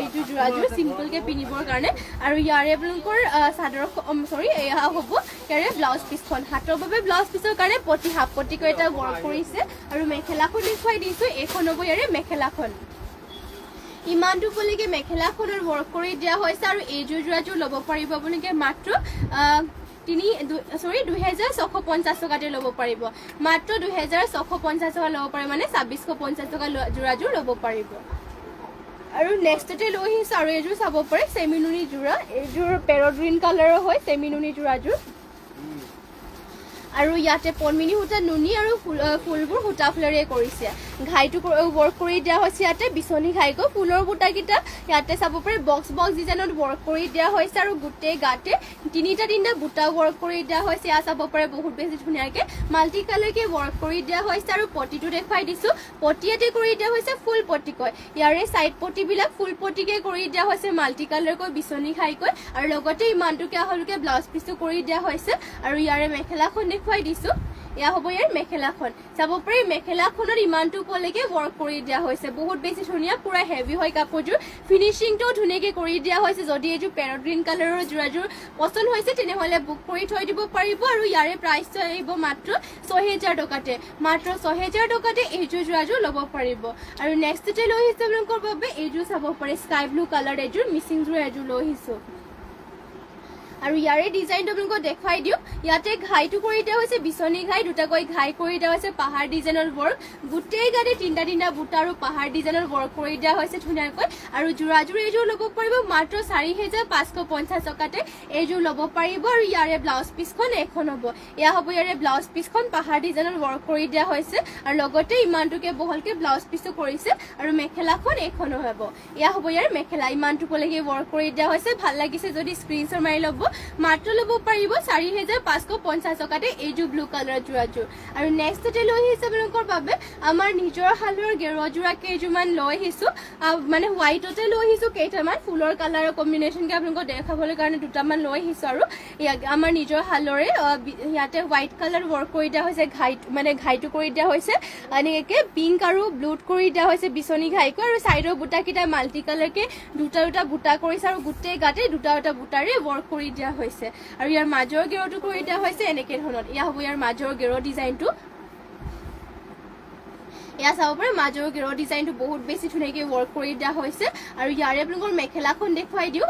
এইযোৰ যোৰাযোৰ চিম্পলকে পিন্ধিবৰ কাৰণে আৰু ইয়াৰে আপোনালোকৰ চাদৰ এয়া হ'ব ইয়াৰে ব্লাউজ পিচখন হাতৰ বাবে ব্লাউজ পিচৰ কাৰণে পটি হাফ পটিকৈ এটা ৱৰ্ক কৰিছে আৰু মেখেলাখন দেখুৱাই দিছো এইখন হ'ব ইয়াৰে মেখেলাখন ইমানটো পলিকে মেখেলাখনৰ ৱৰ্ক কৰি দিয়া হৈছে আৰু এইযোৰ যোৰাযোৰ ল'ব পাৰিব আপোনালোকে মাত্ৰ 2650 টকাতে ল'ব পাৰিব মাত্ৰ 2650 টকা ল'ব পাৰিব মানে 2650 টকা যোৰাযোৰ ল'ব পাৰিব আৰু নেক্সটতে লৈ আহিছো আৰু এইযোৰ চাব পাৰে চেমিনুনি যোৰা এইযোৰ পেৰট গ্ৰীণ কালাৰৰ হয় চেমিনুনি যোৰাযোৰ আৰু ইয়াতে পদ্মিনী সূতা নুনি আৰু ফুলবোৰ সূতা ফুলেৰে কৰিছে ঘাইটো ৱৰ্ক কৰি দিয়া হৈছে ইয়াতে বিচনী ঘাইকৈ ফুলৰ বুটাকেইটা ইয়াতে চাব পাৰে বক্স ডিজাইনত ৱৰ্ক কৰি দিয়া হৈছে আৰু গোটেই গাতে তিনিটা বুটা ৱৰ্ক কৰি দিয়া হৈছে এয়া চাব পাৰে বহুত বেছি ধুনীয়াকৈ মাল্টি কালাৰকে ৱৰ্ক কৰি দিয়া হৈছে আৰু পটিটো দেখুৱাই দিছো পটিয়াতে কৰি দিয়া হৈছে ফুল পটিকৈ ইয়াৰে চাইড পটিবিলাক ফুল পটিকে কৰি দিয়া হৈছে মাল্টি কালাৰকৈ বিচনী ঘাইকৈ আৰু লগতে ইমানটোকে আহলকে ব্লাউজ পিচটো কৰি দিয়া হৈছে আৰু ইয়াৰে মেখেলাখন দেখুৱাই দিছো এয়া হ'ব ইয়াৰ মেখেলাখন চাব পাৰি মেখেলাখনত ইমানটো পলৈকে ৱৰ্ক কৰি দিয়া হৈছে বহুত বেছি ধুনীয়া পুৰা হেভি হয় কাপোৰযোৰ ফিনিচিংটো ধুনীয়াকৈ কৰি দিয়া হৈছে যদি এইযোৰ পেৰট গ্ৰীণ কালাৰৰ যোৰাযোৰ পচন্দ হৈছে তেনেহ'লে বুক কৰি থৈ দিব পাৰিব আৰু ইয়াৰে প্ৰাইচটো আহিব মাত্ৰ 6000 টকাতে মাত্ৰ 6000 টকাতে এইযোৰ যোৰাযোৰ ল'ব পাৰিব আৰু নেক্সটতে লৈ আহিছোঁ আপোনালোকৰ বাবে এইযোৰ চাব পাৰে স্কাই ব্লু কালাৰ এইযোৰ মিচিং যোৰ এযোৰ লৈ আহিছোঁ আৰু ইয়াৰে ডিজাইনটো আপোনালোকক দেখুৱাই দিওঁ ইয়াতে ঘাইটো কৰি দিয়া হৈছে বিচনী ঘাই দুটাকৈ ঘাই কৰি দিয়া হৈছে পাহাৰ ডিজাইনৰ ৱৰ্ক গোটেই গাতে তিনিটা বুটা আৰু পাহাৰ ডিজাইনৰ ৱৰ্ক কৰি দিয়া হৈছে ধুনীয়াকৈ আৰু যোৰাযোৰ এইযোৰ ল'ব পাৰিব মাত্ৰ 4550 টকাতে এইযোৰ ল'ব পাৰিব আৰু ইয়াৰে ব্লাউজ পিচখন এখন হ'ব এয়া হ'ব ইয়াৰে ব্লাউজ পিচখন পাহাৰ ডিজাইনৰ ৱৰ্ক কৰি দিয়া হৈছে আৰু লগতে ইমানটোকে বহলকে ব্লাউজ পিচটো কৰিছে আৰু মেখেলাখন এখনো হ'ব এয়া হ'ব ইয়াৰ মেখেলা ইমানটো পলৈকে ৱৰ্ক কৰি দিয়া হৈছে ভাল লাগিছে যদি স্ক্ৰীনশ্বট মাৰি ল'ব মাত্ৰ ল'ব পাৰিব 4550 টকাতে এইযোৰ ব্লু কালাৰ যোৰাযোৰ। আৰু নেক্সটতে লৈ আহিছে আপোনালোকৰ বাবে আমাৰ নিজৰ শালৰ গেৰুৱা যোৰা কেইযোৰমান লৈ আহিছোঁ, মানে হোৱাইটতে লৈ আহিছোঁ কেইটামান, ফুলৰ কালাৰৰ কম্বিনেশ্যনকৈ আপোনালোকক দেখাবলৈ কাৰণে দুটামান লৈ আহিছোঁ। আৰু আমাৰ নিজৰ শালৰে ইয়াতে হোৱাইট কালাৰ ৱৰ্ক কৰি দিয়া হৈছে, ঘাইটো কৰি দিয়া হৈছে, এনেকৈ পিংক আৰু ব্লুত কৰি দিয়া হৈছে বিচনী ঘাইকৈ, আৰু চাইডৰ বুটাকেইটা মাল্টি কালাৰকৈ দুটা বুটা কৰিছে, আৰু গোটেই গাতে দুটা বুটাৰে ৱৰ্ক কৰি দিয়া হৈছে। আৰু ইয়াৰ মাজৰ গেৰটো কৰি দিয়া হৈছে এনেকৈ ধৰণৰ। এয়া হ'ব ইয়াৰ মাজৰ গেৰৰ ডিজাইনটো। এয়া চাব পাৰে মাজৰ গেৰৰ ডিজাইনটো বহুত বেছি ধুনীয়াকৈ ৱৰ্ক কৰি দিয়া হৈছে। আৰু ইয়াৰে আপোনালোকৰ মেখেলাখন দেখুৱাই দিওঁ।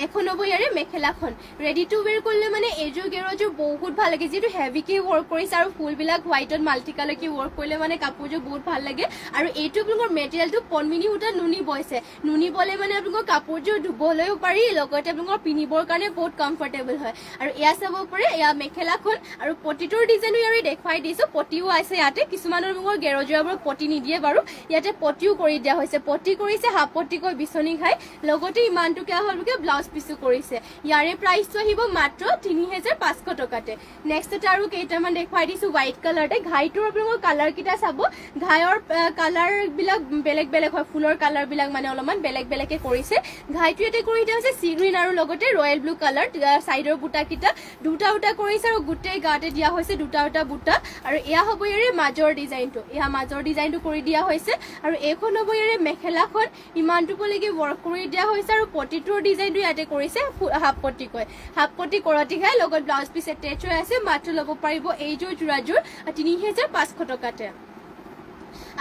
এখন হ'ব ইয়াৰে মেখেলাখন। ৰেডি টু ৱেৰ কৰিলে মানে এইযোৰ গেৰযোৰ বহুত ভাল লাগে, যিহেতু হেভিকৈ ৱৰ্ক কৰিছে আৰু ফুলবিলাক হোৱাইটত মাল্টি কালাৰকৈ ৱৰ্ক কৰিলে মানে কাপোৰযোৰ বহুত ভাল লাগে। আৰু এইটো আপোনালোকৰ মেটেৰিয়েলটো পদ্মিনী সূতা নুনি বৈছে, নুনি বলে মানে আপোনালোকৰ কাপোৰযোৰ ধুবলৈও পাৰি, লগতে আপোনালোকৰ পিন্ধিবৰ কাৰণে বহুত কমফৰ্টেবল হয়। আৰু এয়া চাব পাৰে এয়া মেখেলাখন, আৰু পতিটোৰ ডিজাইনো ইয়াৰে দেখুৱাই দিছোঁ। পতিও আছে ইয়াতে, কিছুমানৰ আপোনালোকৰ গেৰযোৰাবোৰত পতি নিদিয়ে বাৰু, ইয়াতে পতিও কৰি দিয়া হৈছে। পতি কৰিছে হাফ পতিকৈ বিচনী ঘাই, লগতে ইমানটোকে হ'লকে ব্লাউজ পিছো কৰিছে। ইয়াৰে প্ৰাইচটো আহিব মাত্ৰ 3500 টকাতে। নেক্সটতে আৰু কেইটামান দেখুৱাই দিছোঁ হোৱাইট কালাৰতে। ঘাইটোৰ আপোনালোকৰ কালাৰকেইটা চাব, ঘাইৰ কালাৰবিলাক বেলেগ বেলেগ হয়, ফুলৰ কালাৰবিলাক মানে অলপমান বেলেগ বেলেগকৈ কৰিছে। ঘাইটো ইয়াতে কৰি দিয়া হৈছে চি গ্ৰীণ আৰু লগতে ৰয়েল ব্লু কালাৰ, চাইডৰ বুটাকেইটা দুটা কৰিছে, আৰু গোটেই গাতে দিয়া হৈছে দুটা বুটা। আৰু এয়া হ'ব ইয়াৰে মাজৰ ডিজাইনটো, এয়া মাজৰ ডিজাইনটো কৰি দিয়া হৈছে। আৰু এইখন হ'ব ইয়াৰে মেখেলাখন, ইমানটোলৈকে ৱৰ্ক কৰি দিয়া হৈছে, আৰু পতিটোৰ ডিজাইনটো ইয়াতে কৰিছে হাফ পতিকৈ, হাফ পতি কৰতি খাই লগত ব্লাউজ পিচ এটেচ হৈ আছে। মাত্ৰ ল'ব পাৰিব এইযোৰ যোৰাযোৰ 3500 টকাতে।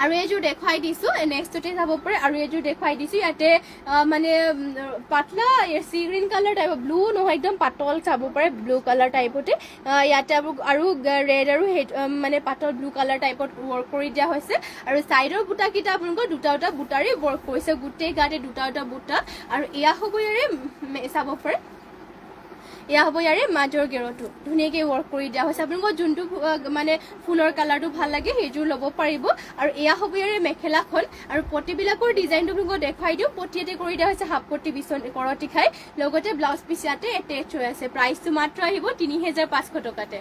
আৰু এইযোৰ দেখুৱাই দিছোঁ, নেক্সটতে যাব পাৰে। আৰু এইযোৰ দেখুৱাই দিছোঁ, ইয়াতে মানে পাতলা চি গ্ৰীণ কালাৰ টাইপৰ, ব্লু নহয় একদম পাতল চাব পাৰে, ব্লু কালাৰ টাইপতে ইয়াতে আৰু ৰেড আৰু মানে পাতল ব্লু কালাৰ টাইপত ৱৰ্ক কৰি দিয়া হৈছে। আৰু চাইডৰ বুটাকেইটা আপোনালোকৰ দুটা বুটাৰে ৱৰ্ক কৰিছে, গোটেই গাতে দুটা বুটা। আৰু এয়া হ'ব ইয়াৰে চাব পাৰে, এয়া হ'ব ইয়াৰে মাজৰ গেৰটো, ধুনীয়াকৈ ৱৰ্ক কৰি দিয়া হৈছে। আপোনালোকৰ যোনটো মানে ফুলৰ কালাৰটো ভাল লাগে সেইযোৰ ল'ব পাৰিব। আৰু এয়া হ'ব ইয়াৰে মেখেলাখন, আৰু পতিবিলাকৰ ডিজাইনটো আপোনালোকক দেখুৱাই দিওঁ। পতি ইয়াতে কৰি দিয়া হৈছে হাফ পতি বিচনী কৰতি খাই, লগতে ব্লাউজ পিচ ইয়াতে এটেচ হৈ আছে। প্ৰাইচটো মাত্ৰ আহিব 3500 টকাতে।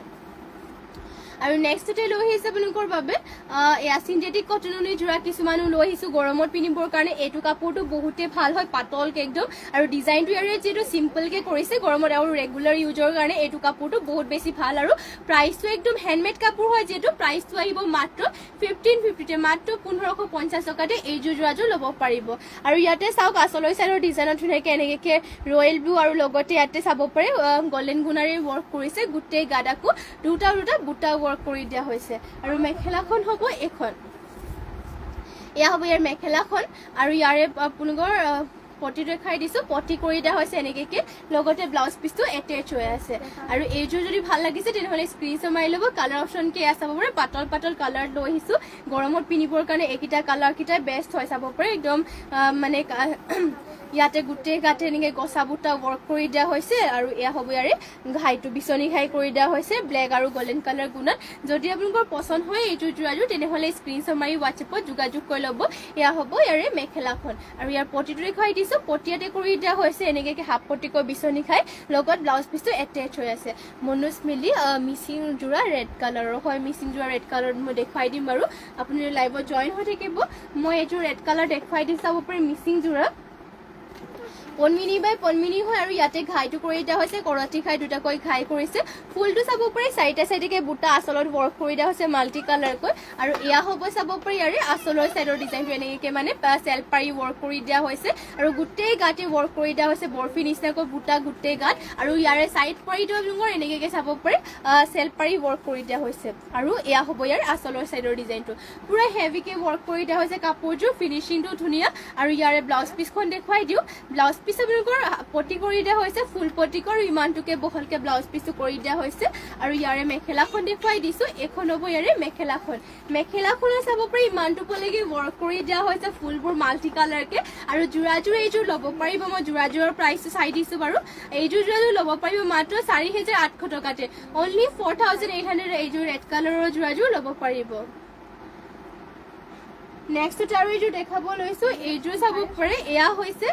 আৰু নেক্সটতে লৈ আহিছে আপোনালোকৰ বাবে এয়া চিন্থেটিক কটনৰ যোৰা কিছুমানো লৈ আহিছোঁ গৰমত পিন্ধিবৰ কাৰণে। এইটো কাপোৰটো বহুতেই ভাল হয়, পাতলকৈ একদম, আৰু ডিজাইনটো ইয়াৰে যিহেতু চিম্পলকৈ কৰিছে গৰমত আৰু ৰেগুলাৰ ইউজৰ কাৰণে এইটো কাপোৰটো বহুত বেছি ভাল। আৰু প্ৰাইচটো একদম হেণ্ডমেড কাপোৰ হয়, যিহেতু প্ৰাইচটো আহিব মাত্ৰ 1550, মাত্ৰ 1550 টকাতে এইযোৰ যোৰাযোৰ ল'ব পাৰিব। আৰু ইয়াতে চাওক আচলৰ চাইডৰ ডিজাইনত ধুনীয়াকৈ এনেকৈ ৰয়েল ব্লু, আৰু লগতে ইয়াতে চাব পাৰে গল্ডেন গুণাৰে ৱৰ্ক কৰিছে, গোটেই গাদাকো দুটা বুটা ৱৰ্ক কৰি দিয়া হৈছে। আৰু মেখেলাখন হ'ব এখন, এয়া হ'ব ইয়াৰ মেখেলাখন। আৰু ইয়াৰে আপোনালোকৰ পতি দেখাই দিছোঁ, পতি কৰি দিয়া হৈছে এনেকৈ, লগতে ব্লাউজ পিচটো এটেচ হৈ আছে। আৰু এইযোৰ যদি ভাল লাগিছে তেনেহ'লে স্ক্ৰীনশ্বট মাৰি ল'ব। কালাৰ অপশ্যনকৈ এয়া চাব পাৰে, পাতল কালাৰ লৈ আহিছোঁ গৰমত পিন্ধিবৰ কাৰণে। এইকেইটা কালাৰকেইটাই বেষ্ট হয় চাব পাৰে, একদম মানে ইয়াতে গোটেই গাতে এনেকৈ গছা বুটা ৱৰ্ক কৰি দিয়া হৈছে। আৰু এয়া হ'ব ইয়াৰে ঘাইটো, বিচনী ঘাই কৰি দিয়া হৈছে ব্লেক আৰু গল্ডেন কালাৰ গুণত। যদি আপোনালোকৰ পচন্দ হয় এইযোৰ যোৰাযোৰ তেনেহ'লে স্ক্ৰীনশ্বট মাৰি হোৱাটছএপত যোগাযোগ কৰি ল'ব। এয়া হ'ব ইয়াৰে মেখেলাখন। আৰু ইয়াৰ পতিটো দেখুৱাই দিছোঁ, পতি ইয়াতে কৰি দিয়া হৈছে এনেকৈ হাফ পতিকৈ বিচনী খাই, লগত ব্লাউজ পিচটো এটেচ হৈ আছে। মনোজ মিলি মিচিং যোৰা ৰেড কালাৰৰ হয়, মিচিং যোৰা ৰেড কালাৰত মই দেখুৱাই দিম বাৰু, আপুনি লাইভত জইন হৈ থাকিব। মই এইযোৰ ৰেড কালাৰ দেখুৱাই দিম, চাব পাৰি মিচিং যোৰা পদ্মিনী বাই পদ্মিনী হয়। আৰু ইয়াতে ঘাইটো কৰি দিয়া হৈছে, কৰতি ঘাই দুটাকৈ ঘাই কৰিছে। ফুলটো চাব পাৰি চাৰিটা চাইডেকৈ বুটা আচলত ৱৰ্ক কৰি দিয়া হৈছে মাল্টি কালাৰকৈ। আৰু এয়া হ'ব চাব পাৰি ইয়াৰে আচলৰ চাইডৰ ডিজাইনটো এনেকৈ মানে চেল্ফ পাৰি ৱৰ্ক কৰি দিয়া হৈছে, আৰু গোটেই গাতে ৱৰ্ক কৰি দিয়া হৈছে বৰফি নিচিনাকৈ বুটা গোটেই গাত। আৰু ইয়াৰে চাইড পাৰিটো আপোনালোকৰ এনেকৈ চাব পাৰে চেল্ফ পাৰি ৱৰ্ক কৰি দিয়া হৈছে। আৰু এয়া হ'ব ইয়াৰ আচলৰ চাইডৰ ডিজাইনটো, পুৰা হেভিকৈ ৱৰ্ক কৰি দিয়া হৈছে কাপোৰযোৰ, ফিনিচিংটো ধুনীয়া। আৰু ইয়াৰে ব্লাউজ পিচখন দেখুৱাই দিওঁ। ব্লাউজ পিচ আপোনালোকৰ পতি কৰি দিয়া হৈছে, ফুল পতিকৰ ইমানটোকে বহলকৈ ব্লাউজ পিচটো কৰি দিয়া হৈছে। আৰু ইয়াৰে মেখেলাখন দেখুৱাই দিছোঁ, এখন হ'ব ইয়াৰে মেখেলাখন। মেখেলাখনে চাব পাৰি ইমানটোলৈকে ৱৰ্ক কৰি দিয়া হৈছে, ফুলবোৰ মাল্টি কালাৰকৈ। আৰু যোৰাযোৰ এইযোৰ ল'ব পাৰিব, মই যোৰাযোৰৰ প্ৰাইচটো চাই দিছোঁ বাৰু। এইযোৰ যোৰাযোৰ ল'ব পাৰিব মাত্ৰ 4800 টকাতে, অনলি 4800 এইযোৰ ৰেড কালাৰৰ যোৰাযোৰ ল'ব পাৰিব। নেক্সট আৰু এইযোৰ দেখাব লৈছো এইযোৰ চাব পাৰে এয়া হৈছে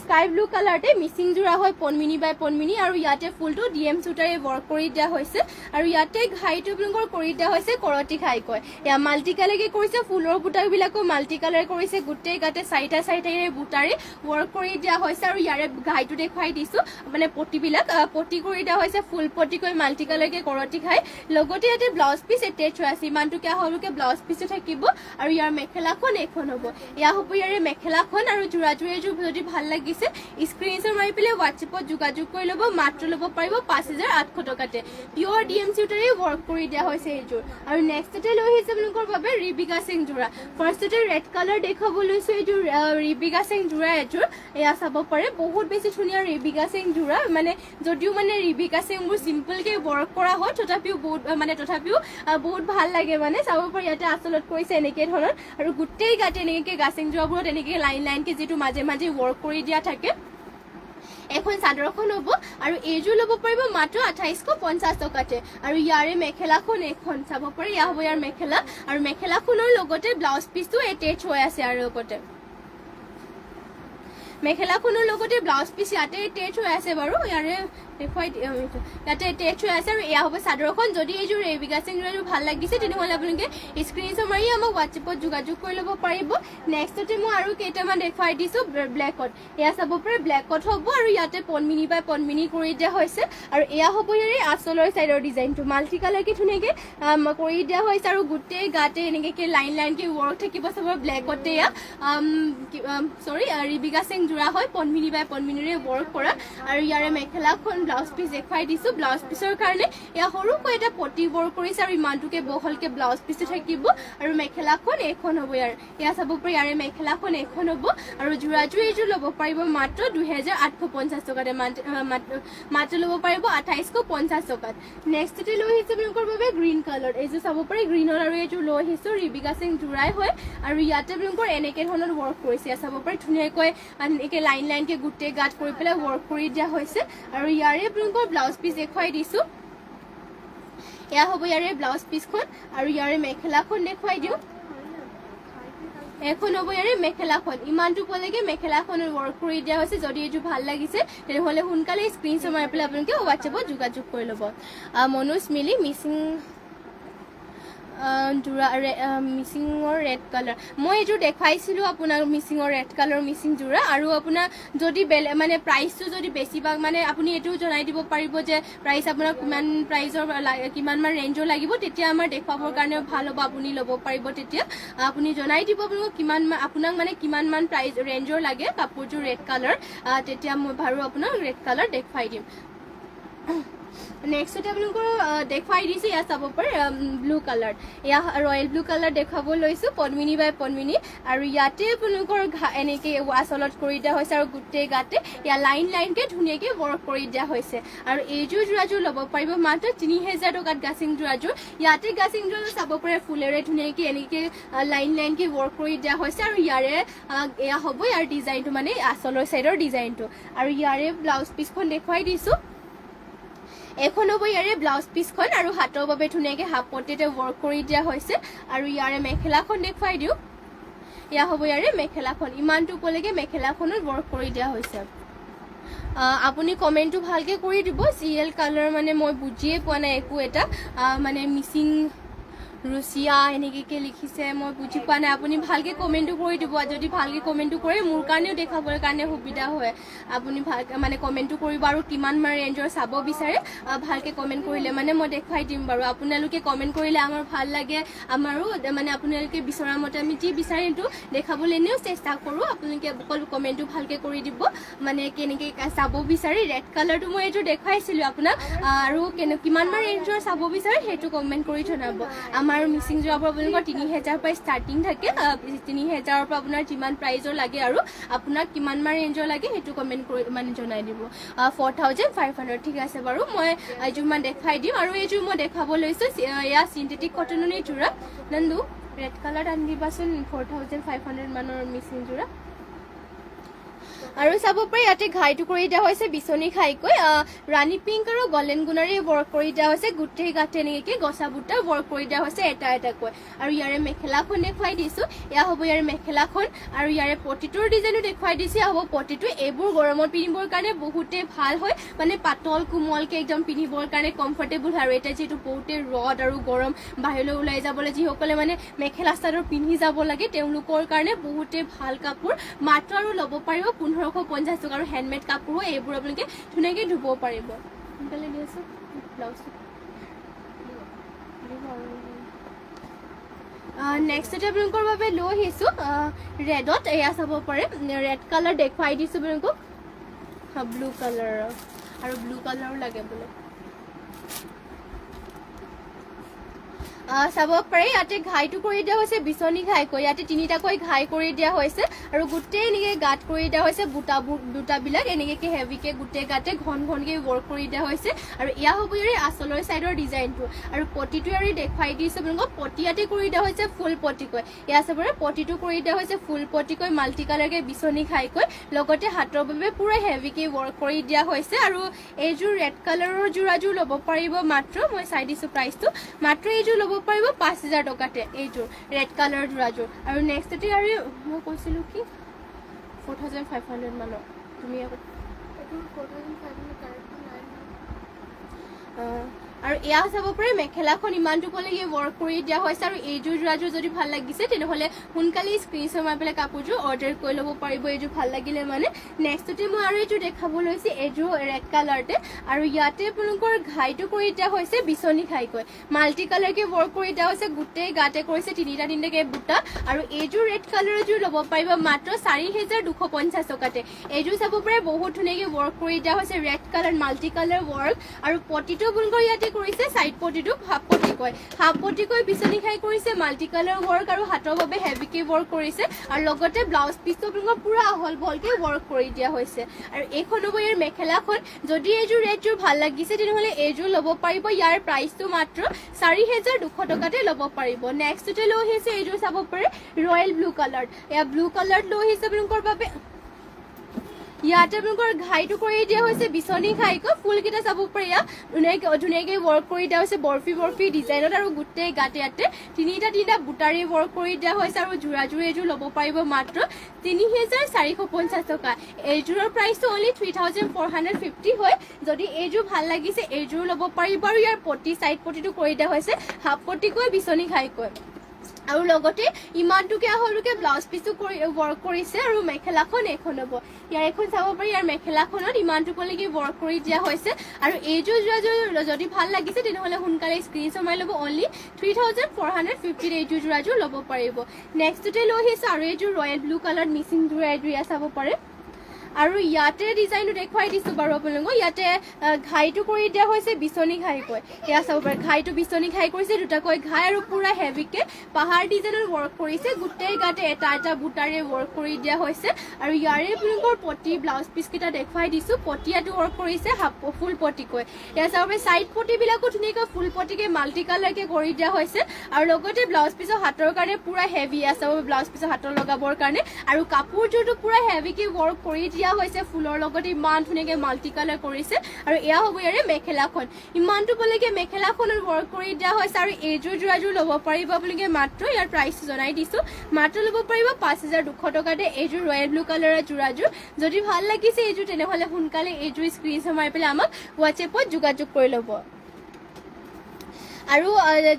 স্কাই ব্লু কালাৰতে মিচিং যোৰা হয় পনমিনি বাই পনমিনি আৰু ইয়াতে ফুলটো ডিএম সূতাৰে ৱৰ্ক কৰি দিয়া হৈছে আৰু ইয়াতে ঘাইটো আপোনালোকৰ কৰি দিয়া হৈছে কৰতি ঘাই কয় এয়া মাল্টি কালাৰকে কৰিছে ফুলৰ বুটাবিলাকো মাল্টি কালাৰ কৰিছে গোটেই গাতে চাৰিটা চাৰিটাৰে বুটাৰে ৱৰ্ক কৰি দিয়া হৈছে আৰু ইয়াৰে ঘাইটো দেখুৱাই দিছো মানে পটিবিলাক পটি কৰি দিয়া হৈছে ফুল পটি কৰি মাল্টি কালাৰকে কৰতি ঘাই লগতে ইয়াতে ব্লাউজ পিচ এটেচ হৈ আছে ইমানটোকে হলকে ব্লাউজ পিচো থাকিব আৰু ইয়াৰ মেখেলাখন এখন হ'ব ইয়া হ'ব ইয়াৰে মেখেলাখন আৰু যোৰাযোৰ এযোৰ যদি ভাল লাগিছে স্ক্ৰিনশ্বট মাৰি পেলাই হোৱাটছএপত যোগাযোগ কৰি ল'ব মাত্ৰ ল'ব পাৰিব 5800 টকাতে পিয়ৰ ডিএম সূতাৰে ৱৰ্ক কৰি দিয়া হৈছে এইযোৰ আৰু নেক্সটতে লৈ আহিছে আপোনালোকৰ বাবে ৰিবিকা সিং যোৰা ফাৰ্ষ্টতে ৰেড কালাৰ দেখাব লৈছো এইযোৰ ৰিবিকা সিং যোৰা এযোৰ এয়া চাব পাৰে বহুত বেছি ধুনীয়া ৰিবিকা সিং যোৰা মানে যদিও মানে ৰিবিকা সিংবোৰ চিম্পলকে ৱৰ্ক কৰা হয় তথাপিও বহুত ভাল লাগে মানে চাব পাৰে ইয়াতে আচলত কৰিছে এনেকে ধৰণৰ আৰু গোটেই গাতে এনেকে গাছিং যোৰাবোৰত এনেকে লাইন লাইনকে যিটো মাজে মাজে ৱৰ্ক কৰি দিয়া থাকে এখন চাদৰখন হ'ব আৰু এইযোৰ ল'ব পাৰিব মাত্ৰ 2850 টকাতে আৰু ইয়াৰে মেখেলাখন এখন চাব পাৰে ইয়া হ'ব ইয়াৰ মেখেলা আৰু মেখেলাখনৰ লগতে ব্লাউজ পিচটো এটেচ হৈ আছে আৰু লগতে মেখেলাখনৰ লগতে ব্লাউজ পিচ ইয়াতে এটেচ হৈ আছে বাৰু ইয়াৰে দেখুৱাই ইয়াতে এটেচ হৈ আছে আৰু এয়া হ'ব চাদৰখন যদি এইযোৰ ৰিবিকা সিং যোৰাযোৰ ভাল লাগিছে তেনেহ'লে আপোনালোকে স্ক্ৰিনশ্বট মাৰি আমাক হোৱাটছএপত যোগাযোগ কৰি ল'ব পাৰিব নেক্সটতে মই আৰু কেইটামান দেখুৱাই দিছো ব্লেকত এয়া চাব পাৰে ব্লেকত হ'ব আৰু ইয়াতে পনমিনি বাই পনমিনি কৰি দিয়া হৈছে আৰু এয়া হ'ব ইয়াৰে আঁচলৰ চাইডৰ ডিজাইনটো মাল্টি কালাৰকে ধুনীয়াকে কৰি দিয়া হৈছে আৰু গোটেই গাতে এনেকে লাইন লাইনকে ৱৰ্ক থাকিব চাব ব্লেকতে এয়া ৰিবিকা সিং যোৰা হয় পনমিনি বাই পনমিনিৰে ৱৰ্ক কৰা আৰু ইয়াৰে মেখেলাখন ব্লাউজ পিচ দেখুৱাই দিছো ব্লাউজ পিচৰ কাৰণে এয়া সৰুকৈ এটা পটি ৱৰ্ক কৰিছে আৰু ইমানটোকে বহলকে ব্লাউজ পিচটো থাকিব আৰু মেখেলাখন এখন হ'ব এয়া চাব পাৰে ইয়াৰে মেখেলাখন এখন হ'ব আৰু যোৰাযোৰ এইযোৰ ল'ব পাৰিব মাত্ৰ 2850 টকাতে মাত্ৰ ল'ব পাৰিব 2850 টকাত নেক্সটতে লৈ আহিছে আপোনালোকৰ বাবে গ্ৰীণ কালাৰ এইযোৰ চাব পাৰে গ্ৰীণৰ আৰু এইযোৰ লৈ আহিছো ৰিবিকা সিং যোৰাই হয় আৰু ইয়াতে আপোনালোকৰ এনেকে ধৰণৰ ৱৰ্ক কৰিছে চাব পাৰে ধুনীয়াকৈ এনেকে লাইন লাইনকে গোটেই গাত কৰি পেলাই ৱৰ্ক কৰি দিয়া হৈছে আৰু ইয়াৰে আপোনালোকৰ ব্লাউজ পিচ দেখুৱাই দিছো এয়া হ'ব ইয়াৰে ব্লাউজ পিচখন আৰু ইয়াৰে মেখেলাখন দেখুৱাই দিওঁ এখন হ'ব ইয়াৰে মেখেলাখন ইমানটো পলৈকে মেখেলাখনৰ ৱৰ্ক কৰি দিয়া হৈছে যদি এইটো ভাল লাগিছে তেনেহ'লে সোনকালে স্ক্ৰিনশ্বট মাৰি পেলাই আপোনালোকে হোৱাটছএপত যোগাযোগ কৰি ল'ব মনোজ মিলি মিচিং যোৰা মিচিঙৰ ৰেড কালাৰ মই এইযোৰ দেখুৱাইছিলো আপোনাৰ মিচিঙৰ ৰেড কালাৰ মিচিং যোৰা আৰু আপোনাৰ যদি মানে প্ৰাইচটো যদি বেছিভাগ মানে আপুনি এইটোও জনাই দিব পাৰিব যে প্ৰাইচ আপোনাৰ কিমান প্ৰাইচৰ কিমান মান ৰেঞ্জৰ লাগিব তেতিয়া আমাৰ দেখুৱাবৰ কাৰণে ভাল হ'ব আপুনি ল'ব পাৰিব তেতিয়া আপুনি জনাই দিব আপোনাক মানে কিমান মান প্ৰাইচ ৰেঞ্জৰ লাগে কাপোৰযোৰ ৰেড কালাৰ তেতিয়া মই বাৰু আপোনাক ৰেড কালাৰ দেখুৱাই দিম নেক্সটতে আপোনালোকৰ দেখুৱাই দিছো ইয়াত চাব পাৰে ব্লু কালাৰ এয়া ৰয়েল ব্লু কালাৰ দেখাব লৈছো পনমিনি বাই পনমিনি আৰু ইয়াতে আপোনালোকৰ এনেকে আঁচলত কৰি দিয়া হৈছে আৰু গোটেই গাতে ইয়াৰ লাইন লাইনকে ধুনীয়াকে ৱৰ্ক কৰি দিয়া হৈছে আৰু এইযোৰ যোৰাযোৰ ল'ব পাৰিব মাত্ৰ 3000 টকাত গাছিং যোৰাযোৰ ইয়াতে গাছিং যোৰাযোৰ চাব পাৰে ফুলেৰে ধুনীয়াকে এনেকে লাইন লাইনকে ৱৰ্ক কৰি দিয়া হৈছে আৰু ইয়াৰে এয়া হ'ব ইয়াৰ ডিজাইনটো মানে আঁচলৰ চাইডৰ ডিজাইনটো আৰু ইয়াৰে ব্লাউজ পিচখন দেখুৱাই দিছো এখন হ'ব ইয়াৰে ব্লাউজ পিচখন আৰু হাতৰ বাবে ধুনীয়াকে হাফ পটিতে ৱৰ্ক কৰি দিয়া হৈছে আৰু ইয়াৰে মেখেলাখন দেখুৱাই দিওঁ এয়া হ'ব ইয়াৰে মেখেলাখন ইমানটো পলৈকে মেখেলাখনত ৱৰ্ক কৰি দিয়া হৈছে আপুনি কমেন্টটো ভালকে কৰি দিব সিএল কালাৰ মানে মই বুজিয়ে পোৱা নাই একো এটা মানে মিচিং ৰুচিয়া এনেকে লিখিছে মই বুজি পোৱা নাই আপুনি ভালকে কমেন্টটো কৰি দিব যদি ভালকে কমেন্টটো কৰে মোৰ কাৰণেও দেখাবৰ কাৰণে সুবিধা হয় আপুনি মানে কমেন্টটো কৰিব আৰু কিমান মান ৰেঞ্জৰ চাব বিচাৰে ভালকে কমেন্ট কৰিলে মানে মই দেখাই দিম বাৰু আপোনালোকে কমেন্ট কৰিলে আমাৰ ভাল লাগে আমাৰো মানে আপোনালোকে বিচৰা মতে আমি যি বিচাৰে সেইটো দেখাবলৈ এনেও চেষ্টা কৰো আপোনালোকে অকল কমেন্টটো ভালকে কৰি দিব মানে কেনেকে চাব বিচাৰে ৰেড কালাৰটো মই এইটো দেখাইছিলো আপোনাক আৰু কিমান মান ৰেঞ্জৰ চাব বিচাৰে সেইটো কমেন্ট কৰি জনাব আমাৰ মিচিং যোৰাবোৰ আপোনালোকৰ 3000 পৰা ষ্টাৰ্টিং থাকে 3000 পৰা আপোনাৰ যিমান প্ৰাইজৰ লাগে আৰু আপোনাক কিমান মান ৰেঞ্জৰ লাগে সেইটো কমেন্ট কৰি মানে জনাই দিব 4500 ঠিক আছে বাৰু মই এইযোৰ মান দেখাই দিম আৰু এইযোৰ মই দেখাব লৈছো এয়া সিন্থেটিক কটনৰ যোৰা নন্দু ৰেড কালাৰ আনি দিবাচোন 4500 মানৰ মিচিং যোৰা আৰু চাব পাৰি ইয়াতে ঘাইটো কৰি দিয়া হৈছে বিচনী খাইকৈ ৰাণী পিংক আৰু গল্ডেন গুণাৰী ৱৰ্ক কৰি দিয়া হৈছে গোটেই গাঁঠি এনেকৈ গছা বুটা ৱৰ্ক কৰি দিয়া হৈছে এটা এটাকৈ আৰু ইয়াৰে মেখেলাখন দেখুৱাই দিছো এয়া হ'ব ইয়াৰে মেখেলাখন আৰু ইয়াৰে পটিটোৰ ডিজাইনো দেখুৱাই দিছো এয়া হ'ব পটিটো এইবোৰ গৰমত পিন্ধিবৰ কাৰণে বহুতে ভাল হয় মানে পাতল কোমলকৈ একদম পিন্ধিবৰ কাৰণে কমফৰ্টেবল আৰু এটা যিহেতু বহুতে ৰদ আৰু গৰম বাহিৰলৈ ওলাই যাবলৈ যিসকলে মানে মেখেলা চাদৰ পিন্ধি যাব লাগে তেওঁলোকৰ কাৰণে বহুতে ভাল কাপোৰ মাত্ৰ আৰু ল'ব পাৰিব 1550 টকা আৰু হেণ্ডমেড কাপোৰ এইবোৰ আপোনালোকে ধুনীয়াকৈ ধুব পাৰিব সোনকালে দি আছো ব্লাউজটো নেক্সট আপোনালোকৰ বাবে লৈ আহিছোঁ ৰেডত এয়া চাব পাৰে ৰেড কালাৰ দেখুৱাই দিছোঁ আপোনালোকক ব্লু কালাৰৰ আৰু ব্লু কালাৰো লাগে বোলে চাব পাৰে ইয়াতে ঘাইটো কৰি দিয়া হৈছে বিচনী ঘাইকৈ ইয়াতে তিনিটাকৈ ঘাই কৰি দিয়া হৈছে আৰু গোটেই এনেকৈ গাঁত কৰি দিয়া হৈছে বুটাবিলাক এনেকৈ হেভিকৈ গোটেই গাঁতে ঘন ঘনকৈ ৱৰ্ক কৰি দিয়া হৈছে আৰু এয়া হ'ব ইয়াৰে আঁচলৰ ছাইডৰ ডিজাইনটো আৰু পটিটো ইয়াৰে দেখুৱাই দিছোঁ আপোনালোকক পটি ইয়াতে কৰি দিয়া হৈছে ফুল পটিকৈ এয়া চাব পাৰে পটিটো কৰি দিয়া হৈছে ফুল পটিকৈ মাল্টি কালাৰকৈ বিচনী ঘাইকৈ লগতে হাতৰ বাবে পুৰা হেভিকৈ ৱৰ্ক কৰি দিয়া হৈছে আৰু এইযোৰ ৰেড কালাৰৰ যোৰাযোৰ ল'ব পাৰিব মাত্ৰ মই চাই দিছোঁ প্ৰাইচটো মাত্ৰ এইযোৰ ল'ব পাৰিব 5000 টকাতে এইযোৰ ৰেড কালাৰ যোৰাযোৰ আৰু নেক্সটতে আৰু মই কৈছিলোঁ কি 4500 মানৰ তুমি এইটো 4500 কাৰেক্টটো নাই আৰু এয়া চাব পাৰে মেখেলাখন ইমানটোলৈকে ৱৰ্ক কৰি দিয়া হৈছে আৰু এইযোৰ যোৰাযোৰ যদি ভাল লাগিছে তেনেহ'লে সোনকালে স্ক্ৰীনশ্বট মাৰি পেলাই কাপোৰযোৰ অৰ্ডাৰ কৰি ল'ব পাৰিব এইযোৰ ভাল লাগিলে মানে নেক্সটতে মই আৰু এইযোৰ দেখাব লৈছোঁ এইযোৰ ৰেড কালাৰতে আৰু ইয়াতে আপোনালোকৰ ঘাইটো কৰি দিয়া হৈছে বিচনী ঘাইকৈ মাল্টি কালাৰকৈ ৱৰ্ক কৰি দিয়া হৈছে গোটেই গাতে কৰিছে তিনিটাকৈ বুটা আৰু এইযোৰ ৰেড কালাৰযোৰ ল'ব পাৰিব মাত্ৰ 4250 টকাতে এইযোৰ চাব পাৰে বহুত ধুনীয়াকৈ ৱৰ্ক কৰি দিয়া হৈছে red colour multi colour work আৰু পটিটো আপোনালোকৰ ইয়াতে কৰিছে সাইড পটিটো হাফ পটিকৈ বিচনী খাই কৰিছে মাল্টি কালাৰ ৱৰ্ক আৰু হাতৰ বাবে হেভিকৈ ৱৰ্ক কৰিছে আৰু লগতে ব্লাউজ পিচটো আপোনালোকৰ পুৰা আহল বহলকৈ ৱৰ্ক কৰি দিয়া হৈছে আৰু এইখন হ'ব ইয়াৰ মেখেলাখন যদি এইযোৰ ৰেডযোৰ ভাল লাগিছে তেনেহ'লে এইযোৰ ল'ব পাৰিব ইয়াৰ প্ৰাইচটো মাত্ৰ 4200 টকাতে ল'ব পাৰিব নেক্সটতে লৈ আহিছে এইযোৰ চাব পাৰে ৰয়েল ব্লু কালাৰ এয়া ব্লু কালাৰত লৈ আহিছে আপোনালোকৰ বাবে ইয়াতে আপোনালোকৰ ঘাইটো কৰি দিয়া হৈছে বিচনী ঘাইকৈ ফুলকেইটা চাব পাৰি ইয়াত ধুনীয়াকৈ ৱৰ্ক কৰি দিয়া হৈছে বৰফি ডিজাইনত আৰু গোটেই গাতে ইয়াতে তিনিটা বুটাৰে ৱৰ্ক কৰি দিয়া হৈছে আৰু যোৰাযোৰ এইযোৰ ল'ব পাৰিব মাত্ৰ 3450 টকা এইযোৰৰ প্ৰাইচটো অনলি 3450 হয় যদি এইযোৰ ভাল লাগিছে এইযোৰ ল'ব পাৰিব আৰু ইয়াৰ পটি চাইড পটিটো কৰি দিয়া হৈছে হাফ পটিকৈ বিচনী ঘাইকৈ আৰু লগতে ইমানটোকে আহলকে ব্লাউজ পিচটো কৰি ৱৰ্ক কৰিছে আৰু মেখেলাখন এখন হ'ব ইয়াৰ এখন চাব পাৰি ইয়াৰ মেখেলাখনত ইমানটোলৈকে ৱৰ্ক কৰি দিয়া হৈছে আৰু এইযোৰ যদি ভাল লাগিছে তেনেহ'লে সোনকালে স্ক্ৰীনশ্বট মাৰি ল'ব অনলি 3450 এইযোৰ যোৰাযোৰ ল'ব পাৰিব নেক্সটতে লৈ আহিছোঁ আৰু এইযোৰ ৰয়েল ব্লু কালাৰ মিচিং যোৰাযোৰ চাব পাৰে আৰু ইয়াতে ডিজাইনটো দেখুৱাই দিছোঁ বাৰু আপোনালোকক ইয়াতে ঘাইটো কৰি দিয়া হৈছে বিচনী ঘাইকৈ এয়া চাব পাৰে ঘাইটো বিচনী ঘাই কৰিছে দুটাকৈ ঘাই আৰু পুৰা হেভিকৈ পাহাৰ ডিজাইনত ৱৰ্ক কৰিছে গোটেই গাতে এটা বুটাৰে ৱৰ্ক কৰি দিয়া হৈছে আৰু ইয়াৰে আপোনালোকৰ পটি ব্লাউজ পিচকেইটা দেখুৱাই দিছোঁ পটিয়াটো ৱৰ্ক কৰিছে ফুল পটিকৈ এয়া চাব পাৰে চাইড পটিবিলাকো ধুনীয়াকৈ ফুল পটিকৈ মাল্টি কালাৰকৈ কৰি দিয়া হৈছে আৰু লগতে ব্লাউজ পিচৰ হাতৰ কাৰণে পুৰা হেভি আছে ব্লাউজ পিচৰ হাতৰ লগাবৰ কাৰণে আৰু কাপোৰযোৰটো পুৰা হেভিকৈ ৱৰ্ক কৰি দিয়া হৈছে ফুলৰ লগতে ইমান ধুনীয়াকৈ মাল্টি কালাৰ কৰিছে আৰু এয়া হ'ব ইয়াৰে মেখেলাখন ইমানটোলৈকে মেখেলাখনত ৱৰ্ক কৰি দিয়া হৈছে আৰু এইযোৰ যোৰাযোৰ ল'ব পাৰিব আপোনালোকে মাত্ৰ ইয়াৰ প্ৰাইচটো জনাই দিছোঁ মাত্ৰ ল'ব পাৰিব 5200 টকাতে এইযোৰ ৰয়েল ব্লু কালাৰৰ যোৰাযোৰ যদি ভাল লাগিছে এইযোৰ তেনেহ'লে সোনকালে এইযোৰ স্ক্ৰীনশ্বট মাৰি পেলাই আমাক হোৱাটছএপত যোগাযোগ কৰি ল'ব আৰু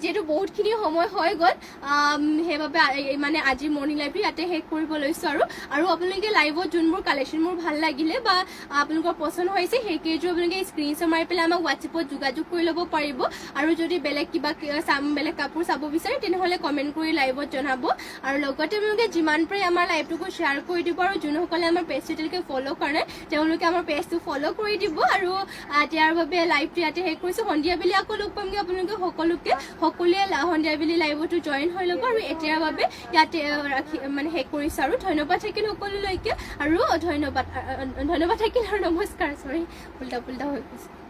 যেহেতু বহুতখিনি সময় হৈ গ'ল সেইবাবে মানে আজি মৰ্ণিং লাইভটো ইয়াতে শেষ কৰিব লৈছোঁ আৰু আপোনালোকে লাইভত যোনবোৰ কালেকশ্যন মোৰ ভাল লাগিলে বা আপোনালোকৰ পচন্দ হৈছে সেইকেইযোৰ আপোনালোকে স্ক্ৰীনশ্বট মাৰি পেলাই আমাক হোৱাটছএপত যোগাযোগ কৰি ল'ব পাৰিব আৰু যদি বেলেগ বেলেগ কাপোৰ চাব বিচাৰে তেনেহ'লে কমেণ্ট কৰি লাইভত জনাব আৰু লগতে আপোনালোকে যিমান পাৰে আমাৰ লাইভটোকো শ্বেয়াৰ কৰি দিব আৰু যোনসকলে আমাৰ পেজটো এতিয়ালৈকে ফ'ল' কৰা নাই তেওঁলোকে আমাৰ পেজটো ফ'ল' কৰি দিব আৰু ইয়াৰ বাবে লাইভটো ইয়াতে শেষ কৰিছোঁ সন্ধিয়াবেলি আকৌ লগ পামগৈ আপোনালোকে সকলোৱে সন্ধিয়াবেলি লাইভতো জইন হৈ ল'ব আৰু এতিয়াৰ বাবে ইয়াতে মানে শেষ কৰিছোঁ আৰু ধন্যবাদ থাকিল সকলোলৈকে আৰু ধন্যবাদ থাকিল আৰু নমস্কাৰ চৰি উল্টা হৈ গৈছে